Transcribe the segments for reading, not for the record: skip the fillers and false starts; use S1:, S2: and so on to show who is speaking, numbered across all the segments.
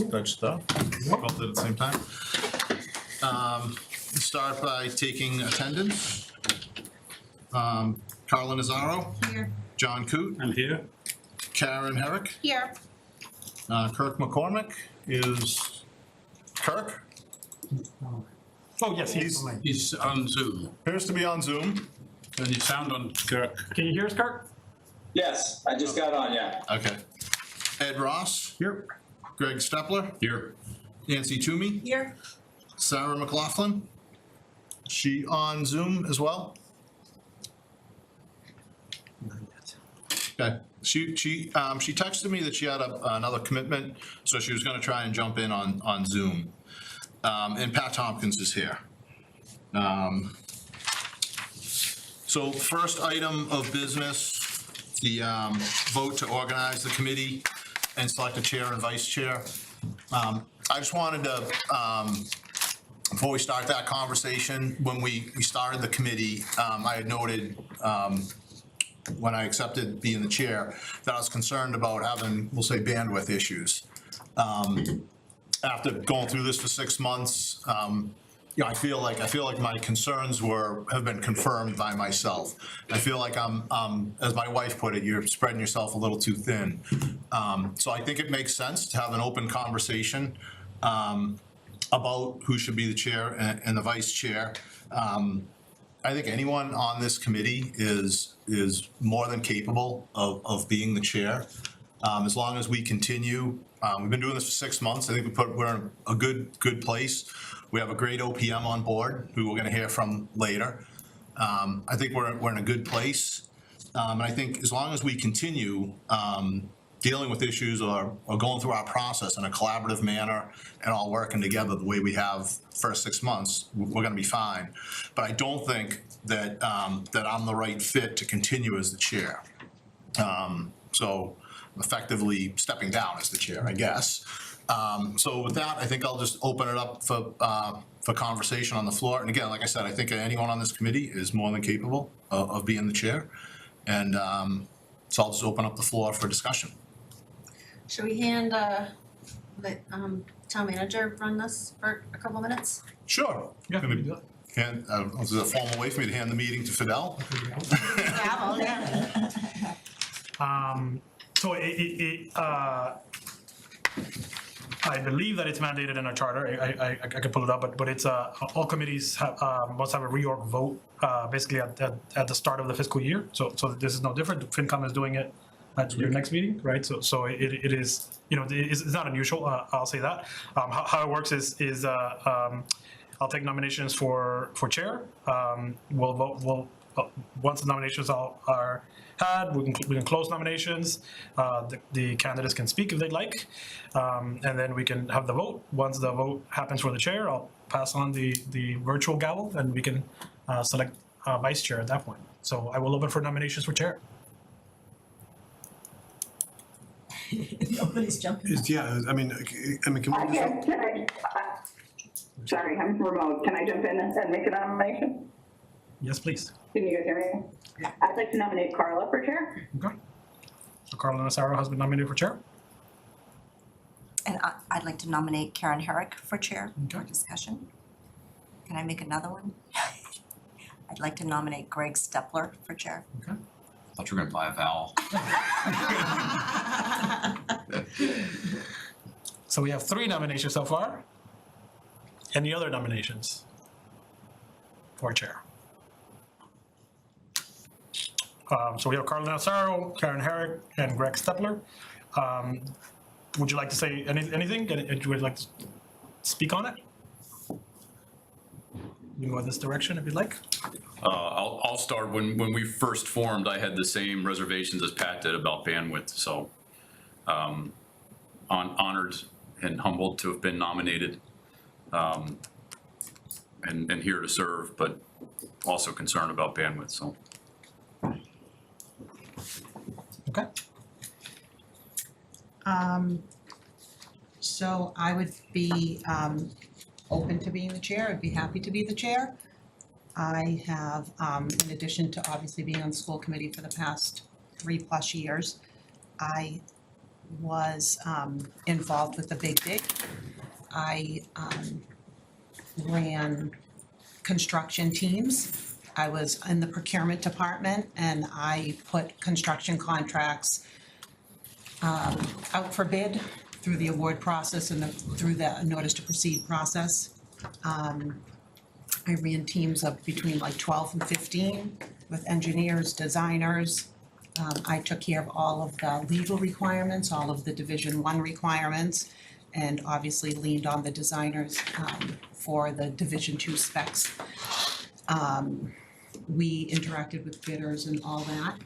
S1: Good stuff. Both at the same time. Start by taking attendance. Carla Nazaro.
S2: Here.
S1: John Coote.
S3: I'm here.
S1: Karen Herrick.
S2: Here.
S1: Kirk McCormick is Kirk.
S3: Oh, yes,
S4: He's on Zoom.
S1: Appears to be on Zoom.
S4: And you sound on Kirk.
S3: Can you hear us, Kirk?
S5: Yes, I just got on, yeah.
S1: Okay. Ed Ross.
S3: Here.
S1: Greg Stepler.
S4: Here.
S1: Nancy Toomey.
S2: Here.
S1: Sarah McLaughlin. She on Zoom as well? Okay. She texted me that she had another commitment, so she was gonna try and jump in on Zoom. And Pat Tompkins is here. So first item of business, the vote to organize the committee and select a chair and vice chair. I just wanted to, before we start that conversation, when we started the committee, I had noted, when I accepted being the chair, that I was concerned about having, we'll say, bandwidth issues. After going through this for 6 months, you know, I feel like my concerns have been confirmed by myself. I feel like I'm, as my wife put it, you're spreading yourself a little too thin. So I think it makes sense to have an open conversation about who should be the chair and the vice chair. I think anyone on this committee is more than capable of being the chair. As long as we continue, we've been doing this for 6 months. I think we're in a good place. We have a great OPM on board who we're going to hear from later. I think we're in a good place. And I think as long as we continue dealing with issues or going through our process in a collaborative manner and all working together the way we have first 6 months, we're going to be fine. But I don't think that that I'm the right fit to continue as the chair. So effectively stepping down as the chair, I guess. So with that, I think I'll just open it up for conversation on the floor. And again, like I said, I think anyone on this committee is more than capable of being the chair. And so I'll just open up the floor for discussion.
S2: Should we let town manager run this for a couple minutes?
S1: Sure.
S3: Yeah, we can do
S1: And is there a formal way for me to hand the meeting to Fidel?
S2: Gavel, yeah.
S3: So I believe that it's mandated in our charter. I can pull it up, but it's all committees must have a reorg vote basically at the start of the fiscal year. So this is no different. FinCom is doing it at your next meeting, right? So it is, you know, it's not unusual. I'll say that. How it works is I'll take nominations for chair. We'll vote. Once the nominations are had, we can close nominations. The candidates can speak if they'd like, and then we can have the vote. Once the vote happens for the chair, I'll pass on the virtual gavel, and we can select vice chair at that point. So I will open for nominations for chair.
S2: Nobody's jumping.
S6: Yeah, I mean, can we
S7: Can I, sorry, I'm remote. Can I jump in and make a nomination?
S3: Yes, please.
S7: Can you guys hear me? I'd like to nominate Carla for chair.
S3: Okay. So Carla Nazaro has been nominated for chair.
S8: And I'd like to nominate Karen Herrick for chair for
S3: Okay.
S8: discussion. Can I make another one? I'd like to nominate Greg Stepler for chair.
S3: Okay.
S4: I thought you were gonna buy a vowel.
S3: So we have 3 nominations so far. Any other nominations for chair? So we have Carla Nazaro, Karen Herrick, and Greg Stepler. Would you like to say anything? Would you like to speak on it? You go in this direction if you'd like.
S9: I'll start. When we first formed, I had the same reservations as Pat did about bandwidth, so honored and humbled to have been nominated and here to serve, but also concerned about bandwidth, so.
S3: Okay.
S10: So I would be open to being the chair. I'd be happy to be the chair. I have, in addition to obviously being on the school committee for the past 3+ years, I was involved with the Big Dig. I ran construction teams. I was in the procurement department, and I put construction contracts out for bid through the award process and through the notice to proceed process. I ran teams of between like 12 and 15 with engineers, designers. I took care of all of the legal requirements, all of the Division I requirements, and obviously leaned on the designers for the Division II specs. We interacted with bidders and all that.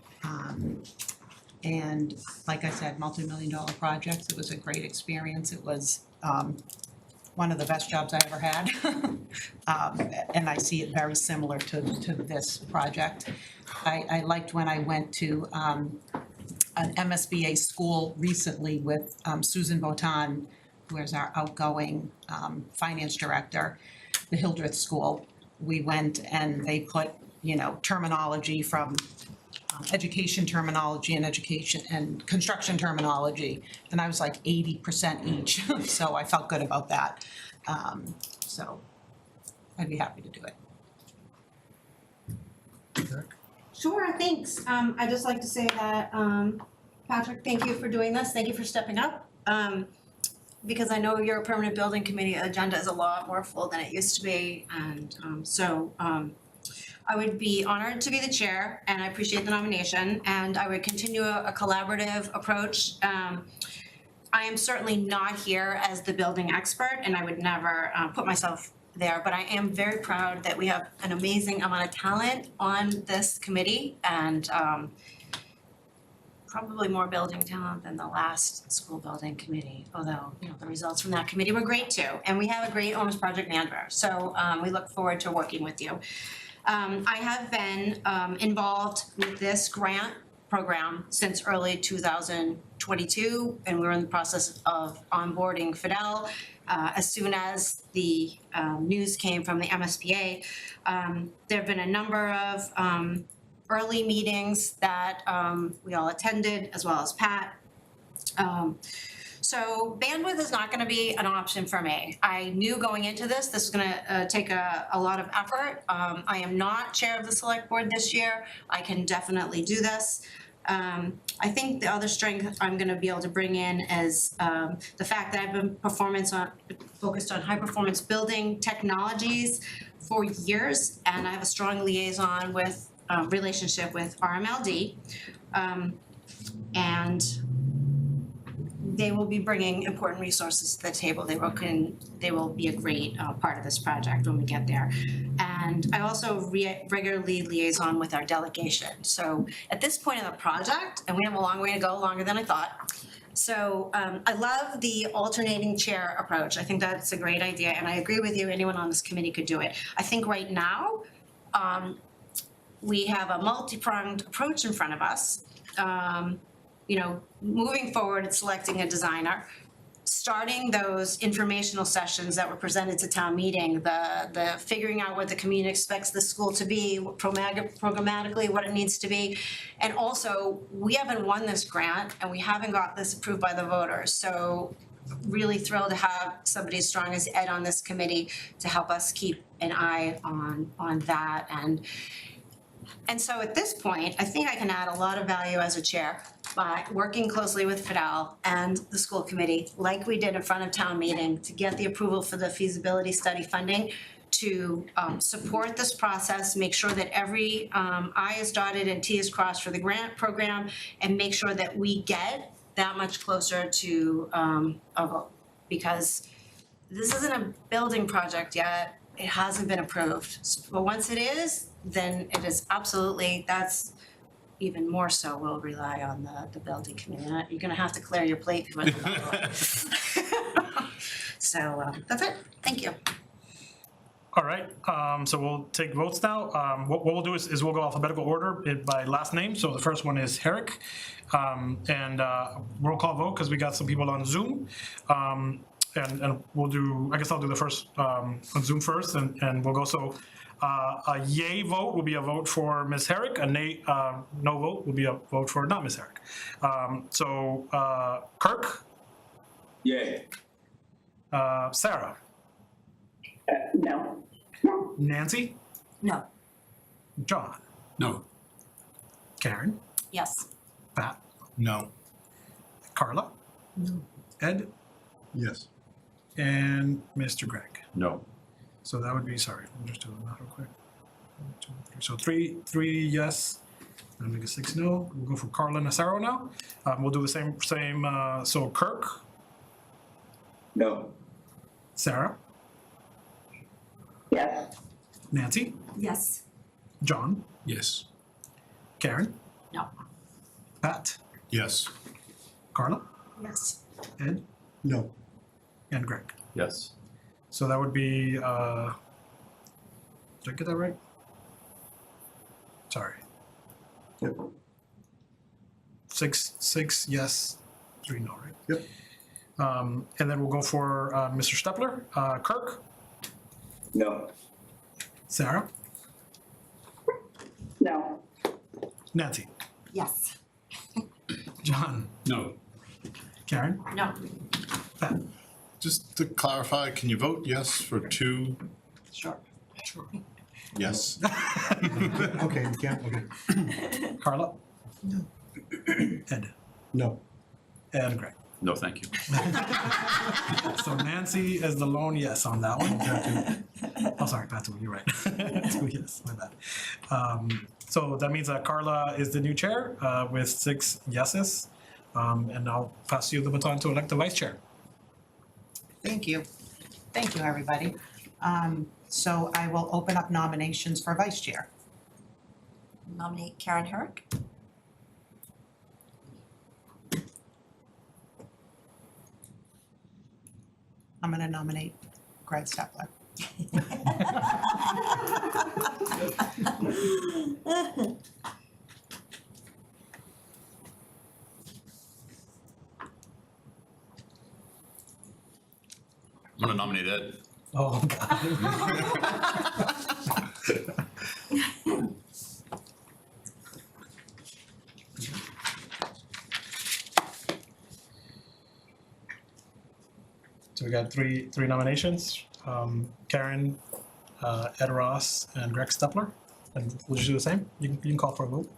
S10: And like I said, multi-million-dollar projects, it was a great experience. It was one of the best jobs I ever had. And I see it very similar to this project. I liked when I went to an MSBA school recently with Susan Botan, who is our outgoing finance director, the Hildreth School. We went and they put, terminology from education terminology and education and construction terminology, and I was like 80% each, so I felt good about that. So I'd be happy to do it.
S2: Sure, thanks. I'd just like to say that, Patrick, thank you for doing this. Thank you for stepping up. Because I know your permanent building committee agenda is a lot more full than it used to be. And so I would be honored to be the chair, and I appreciate the nomination, and I would continue a collaborative approach. I am certainly not here as the building expert, and I would never put myself there, but I am very proud that we have an amazing amount of talent on this committee, and probably more building talent than the last school building committee, although, the results from that committee were great too. And we have a great owner's project manager, so we look forward to working with you. I have been involved with this grant program since early 2022, and we're in the process of onboarding Fidel. As soon as the news came from the MSBA, there have been a number of early meetings that we all attended, as well as Pat. So bandwidth is not going to be an option for me. I knew going into this was going to take a lot of effort. I am not chair of the select board this year. I can definitely do this. I think the other strength I'm going to be able to bring in is the fact that I've been focused on high performance building technologies for years, and I have a strong liaison with relationship with RMLD, and they will be bringing important resources to the table. They will be a great part of this project when we get there. And I also regularly liaison with our delegation. So at this point in the project, and we have a long way to go, longer than I thought. So I love the alternating chair approach. I think that's a great idea, and I agree with you, anyone on this committee could do it. I think right now, we have a multi-pronged approach in front of us. Moving forward and selecting a designer, starting those informational sessions that were presented to town meeting, the figuring out what the community expects the school to be, programmatically what it needs to be. And also, we haven't won this grant and we haven't got this approved by the voters. So really thrilled to have somebody as strong as Ed on this committee to help us keep an eye on that. And so at this point, I think I can add a lot of value as a chair by working closely with Fidel and the school committee, like we did in front of town meeting, to get the approval for the feasibility study funding, to support this process, make sure that every I is dotted and T is crossed for the grant program, and make sure that we get that much closer to a vote. Because this isn't a building project yet, it hasn't been approved. But once it is, then it is absolutely, that's even more so we'll rely on the building committee. You're gonna have to clear your plate before the vote. So that's it, thank you.
S3: All right, so we'll take votes now. What we'll do is we'll go alphabetical order by last name. So the first one is Herrick, and roll call vote because we got some people on Zoom. And we'll do, I guess I'll do the first on Zoom first, and we'll go. So A yay vote will be a vote for Ms. Herrick, a nay, no vote will be a vote for not Ms. Herrick. Kirk,
S5: Yay.
S3: Sarah,
S7: No.
S3: Nancy,
S8: No.
S3: John,
S4: No.
S3: Karen,
S2: Yes.
S3: Pat,
S1: No.
S3: Carla, Ed,
S1: Yes.
S3: and Mr. Greg.
S9: No.
S3: So that would be, sorry, let me just do the math real quick. 1, 2, 3. So three yes, and make it 6 no. We'll go for Carla Nassaro now. We'll do the same, so Kirk,
S5: No.
S3: Sarah,
S7: Yes.
S3: Nancy,
S8: Yes.
S3: John,
S4: Yes.
S3: Karen,
S2: No.
S3: Pat,
S1: Yes.
S3: Carla,
S8: Yes.
S3: Ed,
S1: No.
S3: and Greg.
S9: Yes.
S3: So that would be, did I get that right? Sorry.
S1: Yep.
S3: 6 yes, 3 no, right?
S1: Yep.
S3: And then we'll go for Mr. Stepler, Kirk,
S5: No.
S3: Sarah,
S7: No.
S3: Nancy,
S8: Yes.
S3: John,
S4: No.
S3: Karen,
S2: No.
S3: Pat.
S1: Just to clarify, can you vote yes for 2?
S8: Sure.
S1: Yes. Okay, you can't, okay.
S3: Carla? No. Ed?
S1: No.
S3: And Greg.
S9: No, thank you.
S3: So Nancy is the lone yes on that one. Oh, sorry, Pat, you're right. 2 yes, my bad. So that means that Carla is the new chair with 6 yeses. And I'll pass you the baton to elect the vice chair.
S10: Thank you. Thank you, everybody. So I will open up nominations for vice chair.
S8: Nominate Karen Herrick.
S10: I'm gonna nominate Greg Stepler.
S9: I'm gonna nominate Ed.
S3: Oh, God. So we got three nominations, Karen, Ed Ross, and Greg Stepler. And we'll just do the same. You can call for a vote.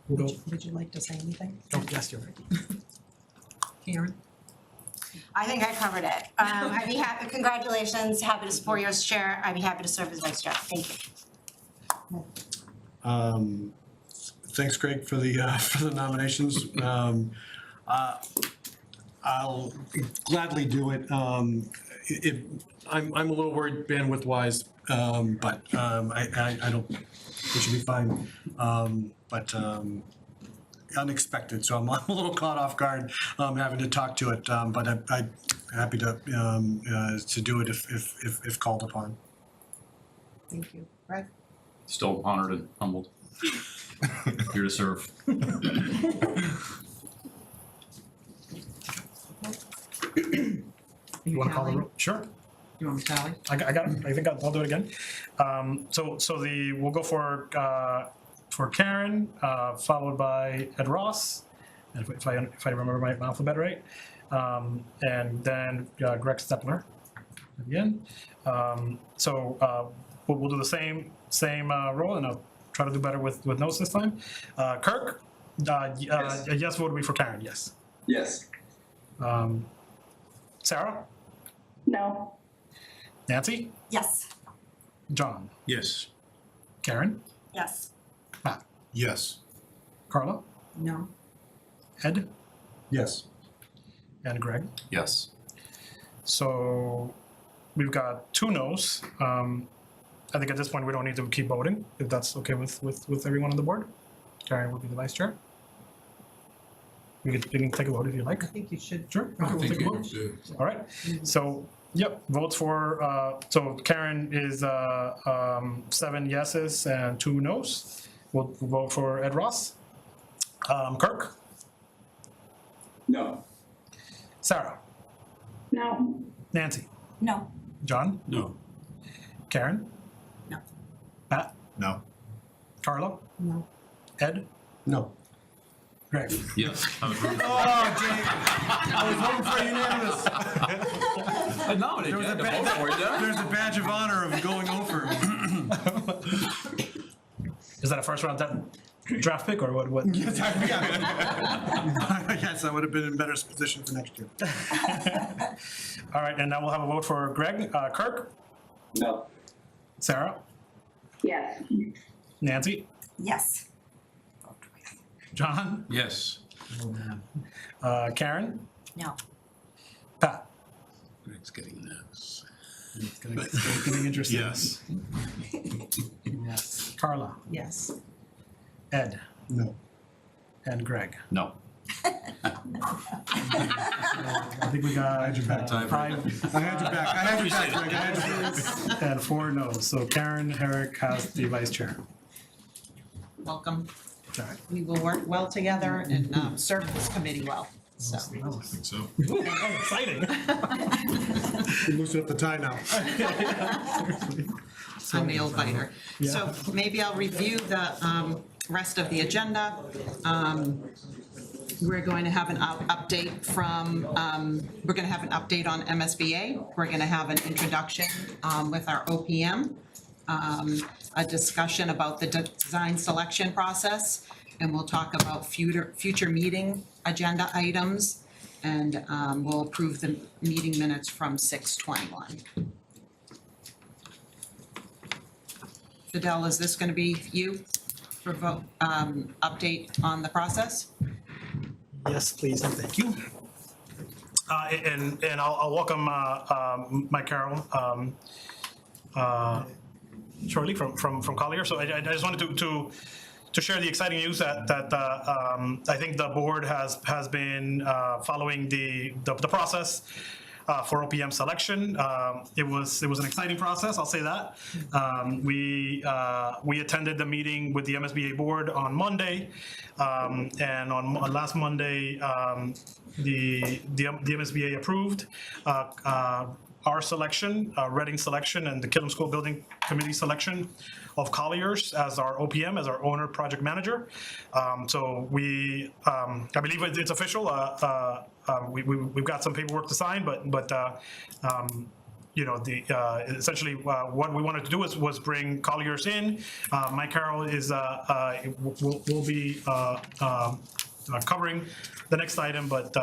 S3: We'll go.
S10: Would you like to say anything?
S3: Oh, yes, you're right.
S10: Karen?
S2: I think I covered it. I'd be happy, congratulations, happy to support you as chair. I'd be happy to serve as vice chair. Thank you.
S6: Thanks, Greg, for the nominations. I'll gladly do it. I'm a little worried bandwidth-wise, but I don't, it should be fine. But unexpected, so I'm a little caught off guard, having to talk to it, but I'm happy to do it if called upon.
S10: Thank you. Greg?
S9: Still honored and humbled. Here to serve.
S3: You want to call the roll? Sure.
S10: You want me to tally?
S3: I got it. I think I'll do it again. We'll go for Karen, followed by Ed Ross, and if I remember my alphabet right, and then Greg Stepler at the end. We'll do the same roll, and I'll try to do better with notes this time. Kirk,
S5: Yes.
S3: a yes vote would be for Karen. Yes.
S5: Yes.
S3: Sarah,
S7: No.
S3: Nancy,
S8: Yes.
S3: John,
S4: Yes.
S3: Karen,
S8: Yes.
S3: Matt,
S1: Yes.
S3: Carla,
S10: No.
S3: Ed,
S6: Yes.
S3: and Greg.
S9: Yes.
S3: So we've got 2 no's. I think at this point we don't need to keep voting, if that's okay with everyone on the board. Karen will be the vice chair. You can take a vote if you like.
S10: I think you should.
S3: Sure.
S4: I
S3: Okay, we'll
S4: think
S3: take a
S4: you
S3: vote.
S4: do.
S3: All right. So, yep, votes for, so Karen is 7 yeses and 2 no's. We'll vote for Ed Ross. Kirk,
S5: No.
S3: Sarah,
S7: No.
S3: Nancy,
S8: No.
S3: John,
S4: No.
S3: Karen?
S8: No.
S1: No.
S3: Carla?
S10: No.
S3: Ed?
S6: No.
S3: Greg?
S4: Yes. I was rooting for-
S6: Oh, Jake, I was hoping for unanimous.
S4: I nominated you. I had to vote for you, didn't I?
S6: There's a badge of honor of going over.
S3: Is that a first round draft pick or what?
S6: Yes, I would have been in better position for next year.
S3: All right, and now we'll have a vote for Greg. Kirk?
S5: No.
S3: Sarah?
S7: Yes.
S3: Nancy?
S8: Yes.
S3: John?
S4: Yes.
S3: Karen?
S8: No.
S3: Pat?
S4: Greg's getting this.
S3: It's getting interesting.
S1: Yes.
S3: Yes. Carla?
S10: Yes.
S3: Ed?
S6: No.
S3: And Greg?
S4: No.
S3: I think we got
S6: your back.
S3: 5
S6: I had your back, Greg, I had your back.
S3: and 4 no's. So Karen Herrick has the vice chair.
S10: Welcome.
S3: All right.
S10: We will work well together and serve this committee well, so.
S1: I think so.
S3: Oh, exciting.
S6: You loosen up the tie now.
S10: I'm the old biter. So maybe I'll review the rest of the agenda. We're going to have an update from, we're going to have an update on MSBA. We're going to have an introduction with our OPM, a discussion about the design selection process, and we'll talk about future meeting agenda items, and we'll approve the meeting minutes from 6/21. Fidel, is this going to be you for vote, update on the process?
S3: Yes, please, and thank you. And I'll welcome Mike Carroll shortly from Collier. So I just wanted to share the exciting news that I think the board has been following the process for OPM selection. It was an exciting process, I'll say that. We attended the meeting with the MSBA board on Monday, and on last Monday, the MSBA approved our selection, Reading selection, and the Killam School Building Committee selection of Colliers as our OPM, as our owner project manager. So we, I believe it's official. We've got some paperwork to sign, but you know, essentially what we wanted to do was bring Colliers in. Mike Carroll is will be covering the next item, but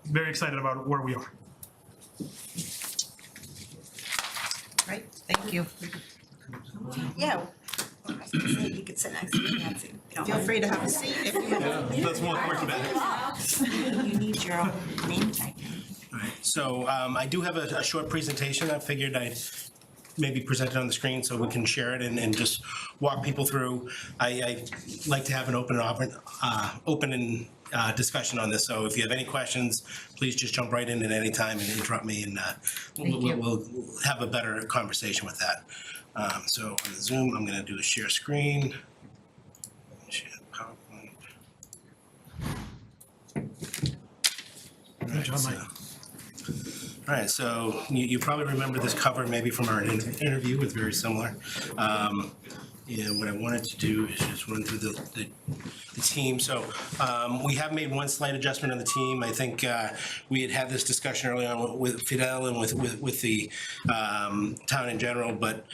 S3: very excited about where we are.
S10: Great, thank you.
S8: Yeah. You could sit next to me, Nancy.
S10: Feel free to have a seat if you would.
S1: That's more quick about it.
S8: You need your own name tag.
S11: So I do have a short presentation. I figured I'd maybe present it on the screen so we can share it and just walk people through. I like to have an open discussion on this. So if you have any questions, please just jump right in at any time and interrupt me, and we'll have a better conversation with that. So on the Zoom, I'm going to do a share screen. Share PowerPoint.
S3: Good job, Mike.
S11: All right, so you probably remember this cover maybe from our interview. It's very similar. And what I wanted to do is just run through the team. So we have made one slight adjustment on the team. I think we had this discussion early on with Fidel and with the town in general, but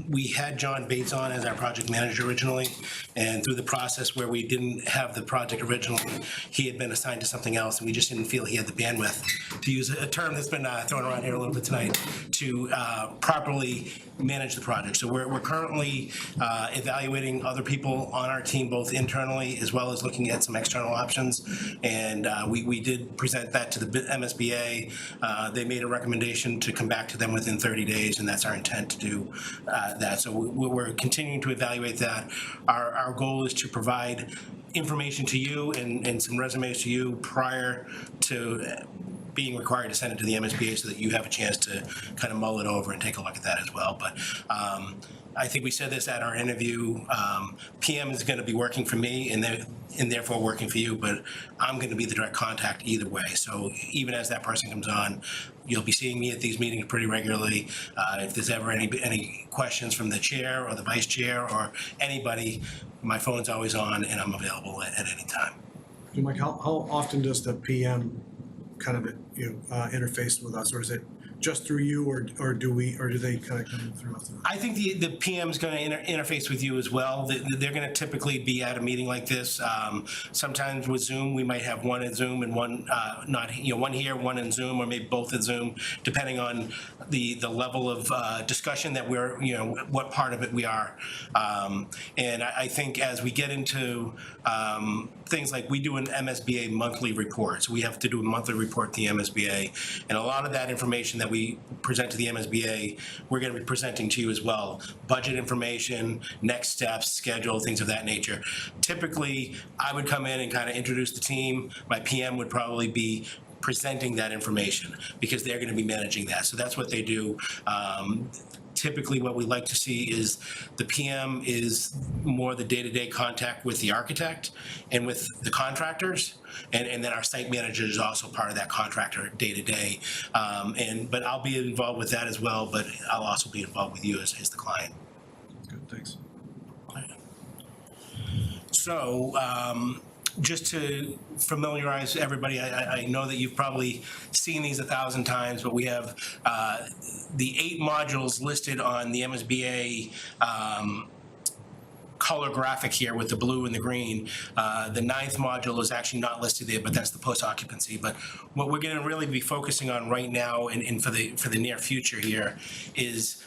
S11: we had John Bates on as our project manager originally, and through the process where we didn't have the project originally, he had been assigned to something else, and we just didn't feel he had the bandwidth, to use a term that's been thrown around here a little bit tonight, to properly manage the project. So we're currently evaluating other people on our team, both internally as well as looking at some external options. And we did present that to the MSBA. They made a recommendation to come back to them within 30 days, and that's our intent to do that. So we're continuing to evaluate that. Our goal is to provide information to you and some resumes to you prior to being required to send it to the MSBA so that you have a chance to kind of mull it over and take a look at that as well. But I think we said this at our interview, PM is going to be working for me, and and therefore working for you, but I'm gonna be the direct contact either way. So even as that person comes on, you'll be seeing me at these meetings pretty regularly. If there's ever any questions from the chair or the vice chair or anybody, my phone's always on and I'm available at any time.
S6: Mike, how often does the PM kind of, interface with us, or is it just through you, or do they kind of come through us?
S11: I think the PM's going to interface with you as well. They're going to typically be at a meeting like this. Sometimes with Zoom, we might have one in Zoom and one one here, one in Zoom, or maybe both in Zoom, depending on the level of discussion that we're, what part of it we are. And I think as we get into things like we do an MSBA monthly report, so we have to do a monthly report to the MSBA, and a lot of that information that we present to the MSBA, we're going to be presenting to you as well. Budget information, next steps, schedule, things of that nature. Typically, I would come in and kind of introduce the team. My PM would probably be presenting that information because they're going to be managing that. So that's what they do. Typically, what we like to see is the PM is more the day-to-day contact with the architect and with the contractors, and then our site manager is also part of that contractor day-to-day. But I'll be involved with that as well, but I'll also be involved with you as the client.
S6: Good, thanks.
S11: So, just to familiarize everybody, I know that you've probably seen these 1,000 times, but we have the 8 modules listed on the MSBA color graphic here with the blue and the green. The 9th module is actually not listed there, but that's the post-occupancy. But what we're going to really be focusing on right now and for the near future here is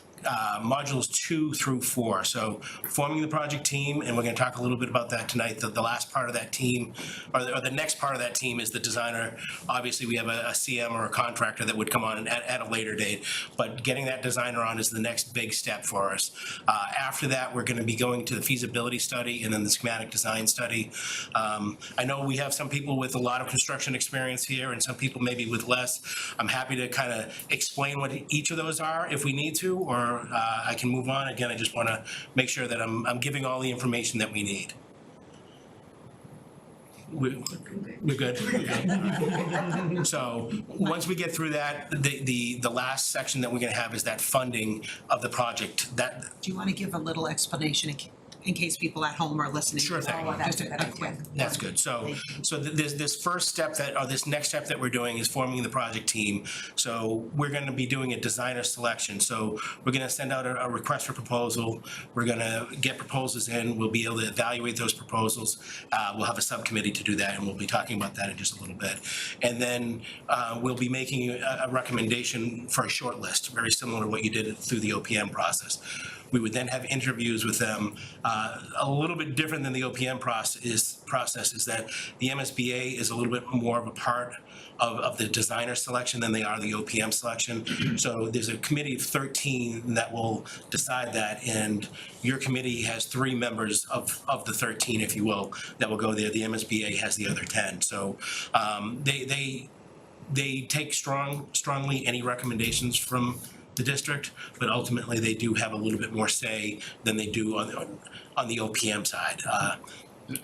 S11: modules 2 through 4. So forming the project team, and we're going to talk a little bit about that tonight. The last part of that team, or the next part of that team, is the designer. Obviously, we have a CM or a contractor that would come on at a later date, but getting that designer on is the next big step for us. After that, we're going to be going to the feasibility study and then the schematic design study. I know we have some people with a lot of construction experience here and some people maybe with less. I'm happy to kind of explain what each of those are if we need to, or I can move on. Again, I just want to make sure that I'm giving all the information that we need. We're good. So once we get through that, the last section that we're going to have is that funding of the project. That
S10: Do you want to give a little explanation in case people at home are listening?
S11: Sure thing.
S8: Oh, that's
S10: Just
S8: a good
S10: a
S8: idea.
S10: quick.
S11: That's good. So this first step this next step that we're doing is forming the project team. So we're going to be doing a designer selection. So we're going to send out a request for proposal. We're going to get proposals in. We'll be able to evaluate those proposals. We'll have a subcommittee to do that, and we'll be talking about that in just a little bit. And then we'll be making a recommendation for a short list, very similar to what you did through the OPM process. We would then have interviews with them. A little bit different than the OPM process is that the MSBA is a little bit more of a part of the designer selection than they are the OPM selection. So there's a committee of 13 that will decide that, and your committee has 3 members of the 13, if you will, that will go there. The MSBA has the other 10. So they take strongly any recommendations from the district, but ultimately they do have a little bit more say than they do on the OPM side.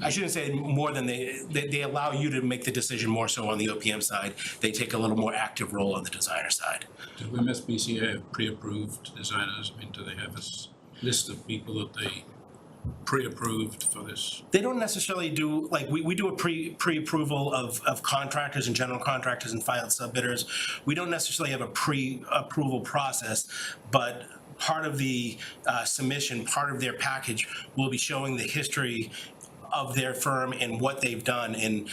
S11: I shouldn't say more than they allow you to make the decision more so on the OPM side. They take a little more active role on the designer side.
S4: Do MSBCA have pre-approved designers? I mean, do they have a list of people that they pre-approved for this?
S11: They don't necessarily do, like, we do a pre-approval of contractors and general contractors and filed sub-bidders. We don't necessarily have a pre-approval process, but part of the submission, part of their package will be showing the history of their firm and what they've done, and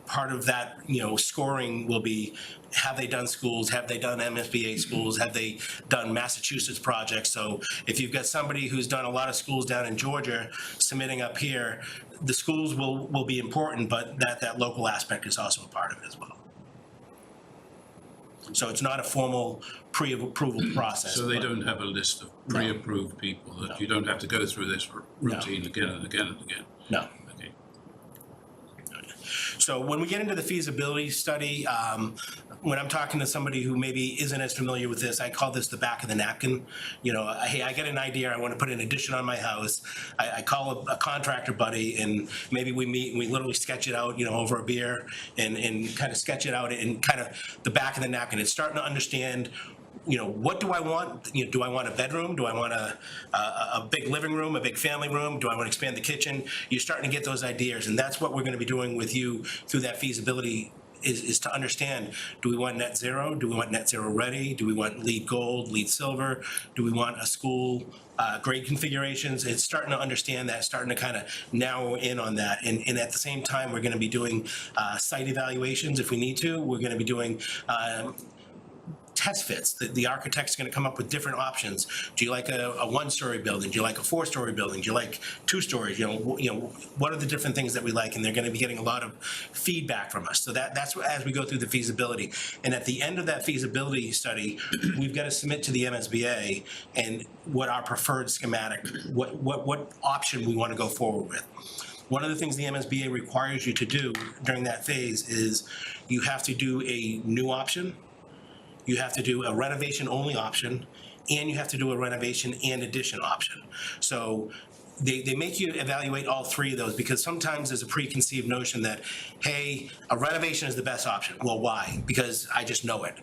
S11: part of that, scoring will be, have they done schools? Have they done MSBA schools? Have they done Massachusetts projects? So if you've got somebody who's done a lot of schools down in Georgia submitting up here, the schools will be important, but that local aspect is also a part of it as well. So it's not a formal pre-approval process.
S4: So they don't have a list of pre-approved people, that you don't have to go through this routine again and again and again?
S11: No.
S4: Okay.
S11: So when we get into the feasibility study, when I'm talking to somebody who maybe isn't as familiar with this, I call this the back of the napkin. You know, hey, I get an idea, I want to put an addition on my house. I call a contractor buddy, and maybe we meet and we literally sketch it out, you know, over a beer and kind of sketch it out in kind of the back of the napkin. It's starting to understand, you know, what do I want? You know, do I want a bedroom? Do I want a big living room, a big family room? Do I want to expand the kitchen? You're starting to get those ideas, and that's what we're going to be doing with you through that feasibility. Is to understand, do we want net zero? Do we want net zero ready? Do we want LEED gold, LEED silver? Do we want a school grade configurations? It's starting to understand that, starting to kind of narrow in on that. And at the same time, we're going to be doing site evaluations if we need to. We're going to be doing test fits. The architect's going to come up with different options. Do you like a one-story building? Do you like a four-story building? Do you like 2 stories? You know, what are the different things that we like? And they're going to be getting a lot of feedback from us. So that's what, as we go through the feasibility. And at the end of that feasibility study, we've got to submit to the MSBA and what our preferred schematic, what option we want to go forward with. One of the things the MSBA requires you to do during that phase is you have to do a new option, you have to do a renovation-only option, and you have to do a renovation and addition option. So they make you evaluate all 3 of those, because sometimes there's a preconceived notion that, hey, a renovation is the best option. Well, why? Because I just know it.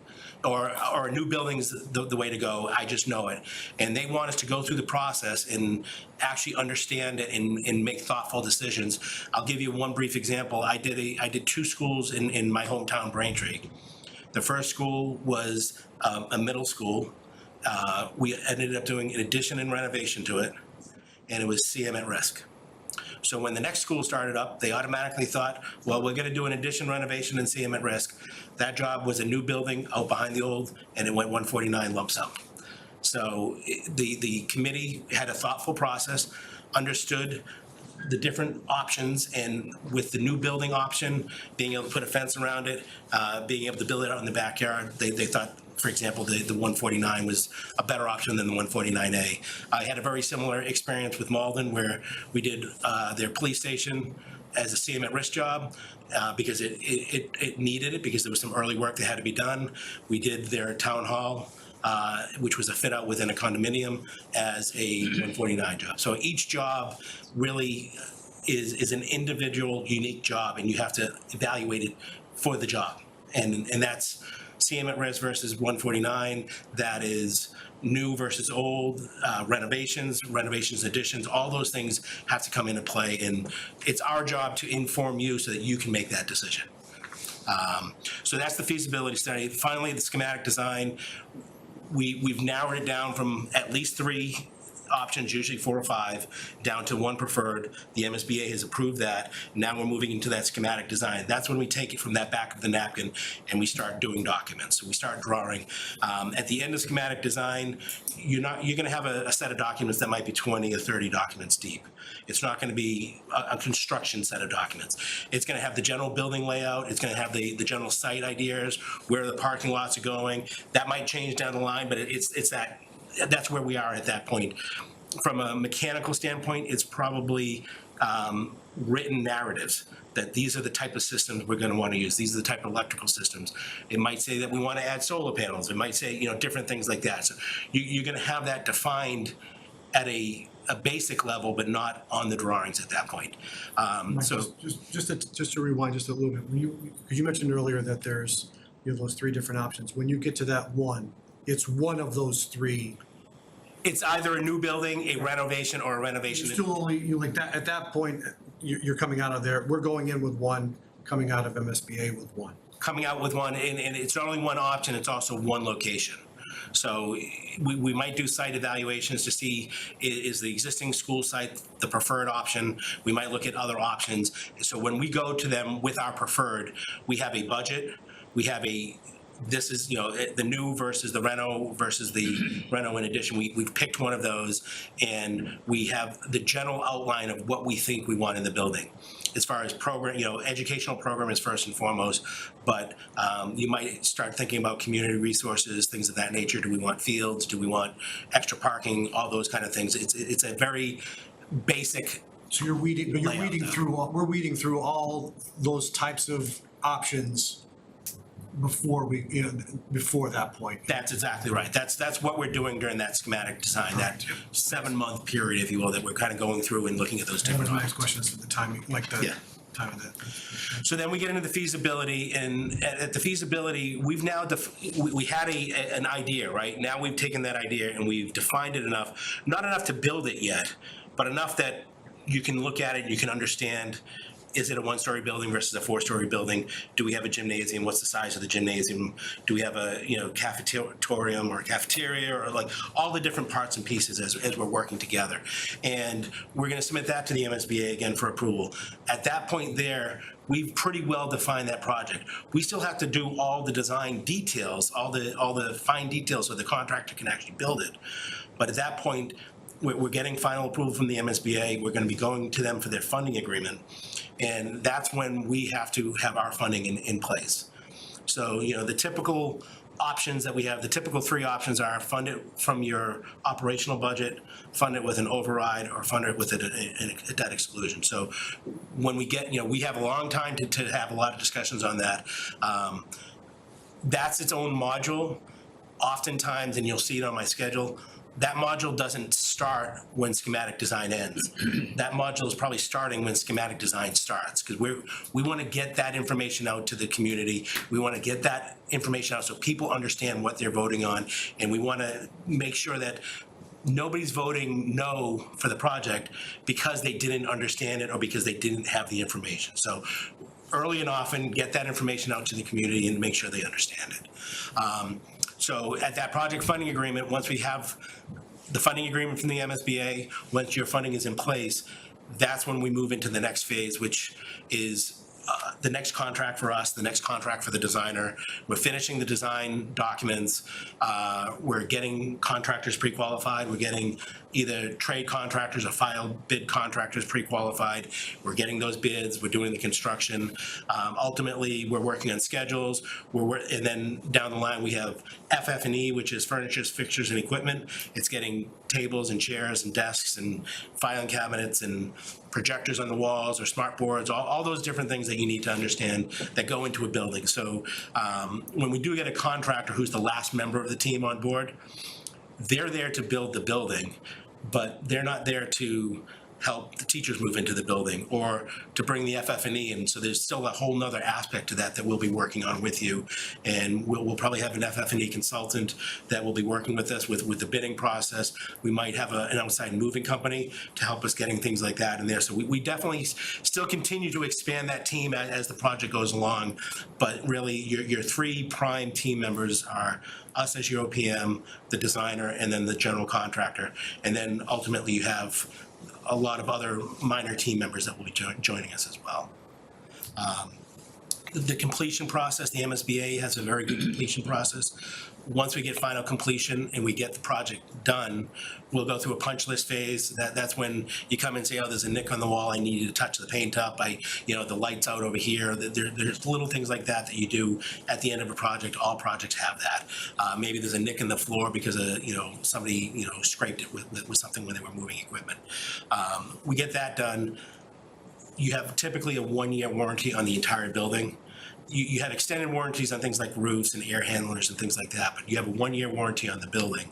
S11: Or a new building's the way to go, I just know it. And they want us to go through the process and actually understand it and make thoughtful decisions. I'll give you one brief example. I did 2 schools in my hometown, Braintree. The first school was a middle school. We ended up doing an addition and renovation to it, and it was CM at risk. So when the next school started up, they automatically thought, well, we're going to do an addition, renovation, and CM at risk. That job was a new building out behind the old, and it went 149 lump sum. So the committee had a thoughtful process, understood the different options, and with the new building option, being able to put a fence around it, being able to build it out in the backyard, they thought, for example, the 149 was a better option than the 149A. I had a very similar experience with Malden, where we did their police station as a CM at risk job, because it needed it, because there was some early work that had to be done. We did their town hall, which was a fit out within a condominium, as a 149 job. So each job really is an individual, unique job, and you have to evaluate it for the job. And that's CM at risk versus 149. That is new versus old, renovations, additions, all those things have to come into play. And it's our job to inform you so that you can make that decision. So that's the feasibility study. Finally, the schematic design. We've narrowed it down from at least 3 options, usually 4 or 5, down to 1 preferred. The MSBA has approved that. Now we're moving into that schematic design. That's when we take it from that back of the napkin and we start doing documents. So we start drawing. At the end of schematic design, you're going to have a set of documents that might be 20 or 30 documents deep. It's not going to be a construction set of documents. It's going to have the general building layout. It's going to have the general site ideas, where the parking lots are going. That might change down the line, but that's where we are at that point. From a mechanical standpoint, it's probably written narratives that these are the type of systems we're going to want to use. These are the type of electrical systems. It might say that we want to add solar panels. It might say, different things like that. So you're going to have that defined at a basic level, but not on the drawings at that point.
S6: Just to rewind just a little bit, because you mentioned earlier that you have those 3 different options. When you get to that one, it's one of those 3.
S11: It's either a new building, a renovation, or a renovation.
S6: Still only, at that point, you're coming out of there. We're going in with 1, coming out of MSBA with 1.
S11: Coming out with 1, and it's not only 1 option, it's also 1 location. So we might do site evaluations to see, is the existing school site the preferred option? We might look at other options. So when we go to them with our preferred, we have a budget, we have this is, the new versus the reno versus the reno in addition. We've picked one of those, and we have the general outline of what we think we want in the building. As far as program, educational program is first and foremost, but you might start thinking about community resources, things of that nature. Do we want fields? Do we want extra parking? All those kind of things. It's a very basic.
S6: So we're weeding through all those types of options before we, before that point.
S11: That's exactly right. That's what we're doing during that schematic design, that 7-month period, if you will, that we're kind of going through and looking at those
S6: That was
S11: different
S6: my next
S11: options.
S6: question, is the timing, like the
S11: Yeah.
S6: time of that.
S11: So then we get into the feasibility, and at the feasibility, we've now, we had an idea, right? Now we've taken that idea and we've defined it enough, not enough to build it yet, but enough that you can look at it, you can understand, is it a 1-story building versus a 4-story building? Do we have a gymnasium? What's the size of the gymnasium? Do we have a, cafetorium or a cafeteria, or like all the different parts and pieces as we're working together? And we're gonna submit that to the MSBA again for approval. At that point there, we've pretty well defined that project. We still have to do all the design details, all the fine details so the contractor can actually build it. But at that point, we're getting final approval from the MSBA. We're gonna be going to them for their funding agreement. And that's when we have to have our funding in place. So, the typical options that we have, the typical 3 options are fund it from your operational budget, fund it with an override, or fund it with a debt exclusion. So when we get, we have a long time to have a lot of discussions on that. That's its own module. Oftentimes, and you'll see it on my schedule, that module doesn't start when schematic design ends. That module is probably starting when schematic design starts, because we want to get that information out to the community. We want to get that information out so people understand what they're voting on, and we want to make sure that nobody's voting no for the project because they didn't understand it or because they didn't have the information. So early and often, get that information out to the community and make sure they understand it. So at that project funding agreement, once we have the funding agreement from the MSBA, once your funding is in place, that's when we move into the next phase, which is the next contract for us, the next contract for the designer. We're finishing the design documents. We're getting contractors pre-qualified. We're getting either trade contractors or filed bid contractors pre-qualified. We're getting those bids. We're doing the construction. Ultimately, we're working on schedules. And then down the line, we have FF&E, which is furniture, fixtures, and equipment. It's getting tables and chairs and desks and filing cabinets and projectors on the walls or smart boards, all those different things that you need to understand that go into a building. So when we do get a contractor who's the last member of the team on board, they're there to build the building, but they're not there to help the teachers move into the building or to bring the FF&E in. So there's still a whole nother aspect to that we'll be working on with you. And we'll probably have an FF&E consultant that will be working with us with the bidding process. We might have an outside moving company to help us getting things like that in there. So we definitely still continue to expand that team as the project goes along. But really, your 3 prime team members are us as your OPM, the designer, and then the general contractor. And then ultimately you have a lot of other minor team members that will be joining us as well. The completion process, the MSBA has a very good completion process. Once we get final completion and we get the project done, we'll go through a punch list phase. That's when you come and say, oh, there's a nick on the wall, I need you to touch the paint up, the light's out over here. There's little things like that you do at the end of a project. All projects have that. Maybe there's a nick in the floor because somebody scraped it with something when they were moving equipment. We get that done. You have typically a 1-year warranty on the entire building. You have extended warranties on things like roofs and air handlers and things like that, but you have a 1-year warranty on the building.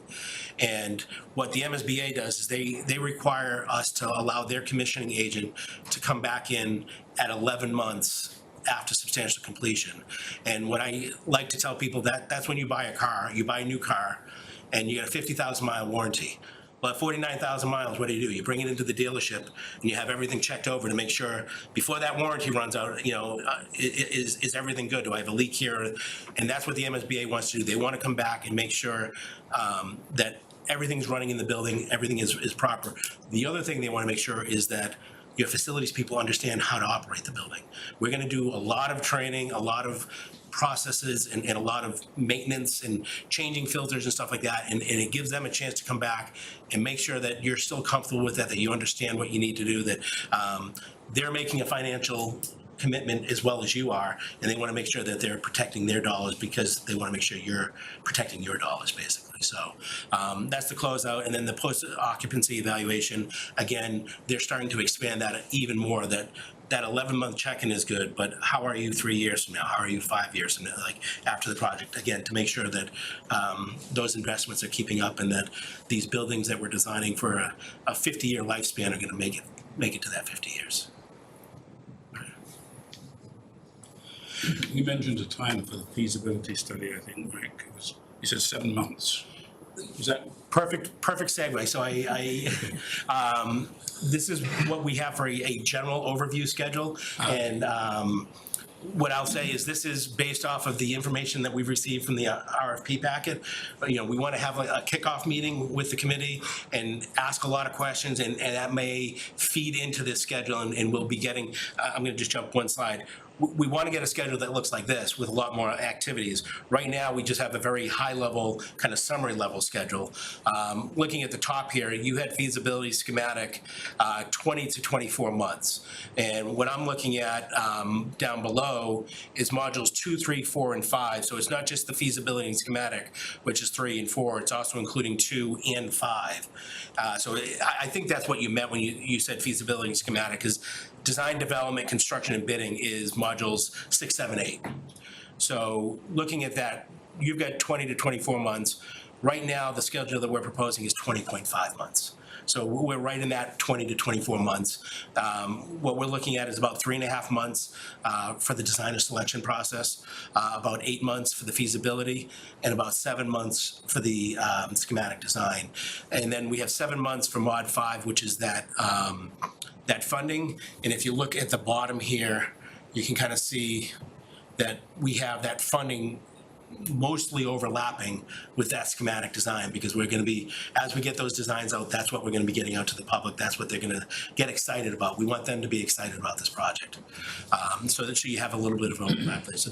S11: And what the MSBA does is they require us to allow their commissioning agent to come back in at 11 months after substantial completion. And what I like to tell people, that's when you buy a car, you buy a new car, and you get a 50,000-mile warranty. Well, at 49,000 miles, what do? You bring it into the dealership and you have everything checked over to make sure before that warranty runs out, is everything good? Do I have a leak here? And that's what the MSBA wants to do. They want to come back and make sure that everything's running in the building, everything is proper. The other thing they want to make sure is that your facilities people understand how to operate the building. We're going to do a lot of training, a lot of processes and a lot of maintenance and changing filters and stuff like that. And it gives them a chance to come back and make sure that you're still comfortable with that you understand what you need to do, that they're making a financial commitment as well as you are, and they want to make sure that they're protecting their dollars because they want to make sure you're protecting your dollars, basically. So that's the closeout. And then the post-occupancy evaluation, again, they're starting to expand that even more, that that 11-month check-in is good, but how are you 3 years from now? How are you 5 years from now, like after the project? Again, to make sure that those investments are keeping up and that these buildings that we're designing for a 50-year lifespan are gonna make it to that 50 years.
S4: You mentioned a time for the feasibility study, I think, Rick. You said 7 months. Is that?
S11: Perfect segue. So this is what we have for a general overview schedule. And what I'll say is this is based off of the information that we've received from the RFP packet. You know, we want to have a kickoff meeting with the committee and ask a lot of questions, and that may feed into this schedule, and we'll be getting, I'm going to just jump one slide. We want to get a schedule that looks like this with a lot more activities. Right now, we just have a very high level, kind of summary level schedule. Looking at the top here, you had feasibility schematic 20 to 24 months. And what I'm looking at down below is modules 2, 3, 4, and 5. So it's not just the feasibility and schematic, which is 3 and 4. It's also including 2 and 5. So I think that's what you meant when you said feasibility and schematic, is design, development, construction, and bidding is modules 6, 7, 8. So looking at that, you've got 20 to 24 months. Right now, the schedule that we're proposing is 20.5 months. So we're right in that 20 to 24 months. What we're looking at is about 3.5 months for the designer selection process, about 8 months for the feasibility, and about 7 months for the schematic design. And then we have 7 months for Mod 5, which is that funding. And if you look at the bottom here, you can kind of see that we have that funding mostly overlapping with that schematic design, because we're going to be, as we get those designs out, that's what we're going to be getting out to the public. That's what they're going to get excited about. We want them to be excited about this project. So that you have a little bit of overlap there. So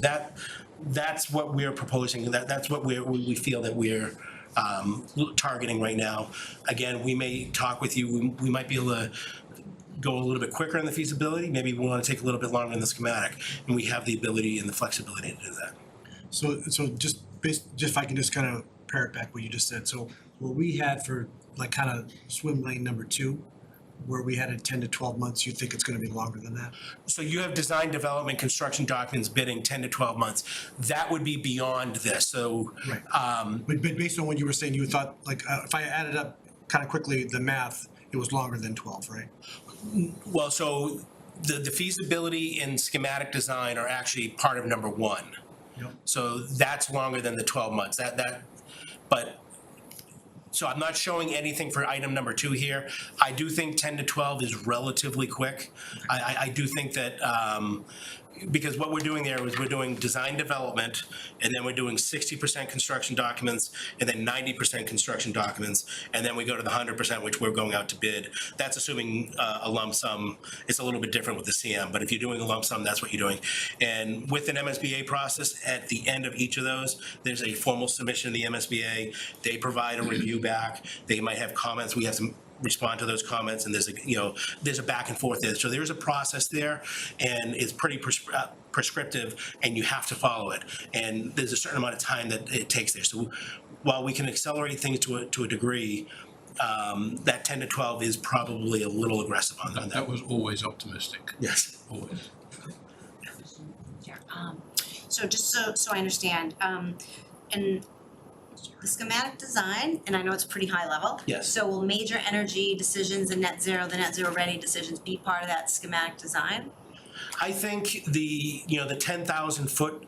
S11: that's what we're proposing. That's what we feel that we're targeting right now. Again, we may talk with you. We might be able to go a little bit quicker in the feasibility. Maybe we want to take a little bit longer in the schematic, and we have the ability and the flexibility to do that.
S6: So just if I can just kind of parrot back what you just said. So what we had for like kind of swim lane number 2, where we had a 10 to 12 months, you think it's going to be longer than that?
S11: So you have design, development, construction documents, bidding, 10 to 12 months. That would be beyond this. So,
S6: Right. But based on what you were saying, you thought, like, if I added up kind of quickly the math, it was longer than 12, right?
S11: well, so the feasibility and schematic design are actually part of number 1.
S6: Yep.
S11: So that's longer than the 12 months. But so I'm not showing anything for item number 2 here. I do think 10 to 12 is relatively quick. I do think that because what we're doing there is we're doing design development, and then we're doing 60% construction documents, and then 90% construction documents, and then we go to the 100%, which we're going out to bid. That's assuming a lump sum. It's a little bit different with the CM, but if you're doing a lump sum, that's what you're doing. And with an MSBA process, at the end of each of those, there's a formal submission to the MSBA. They provide a review back. They might have comments. We have to respond to those comments, and there's a back and forth there. So there's a process there, and it's pretty prescriptive, and you have to follow it. And there's a certain amount of time that it takes there. So while we can accelerate things to a degree, that 10 to 12 is probably a little aggressive on that.
S4: That was always optimistic.
S11: Yes.
S4: Always.
S2: So just so I understand, in the schematic design, and I know it's pretty high level.
S11: Yes.
S2: So will major energy decisions and the net zero ready decisions be part of that schematic design?
S11: I think the 10,000 foot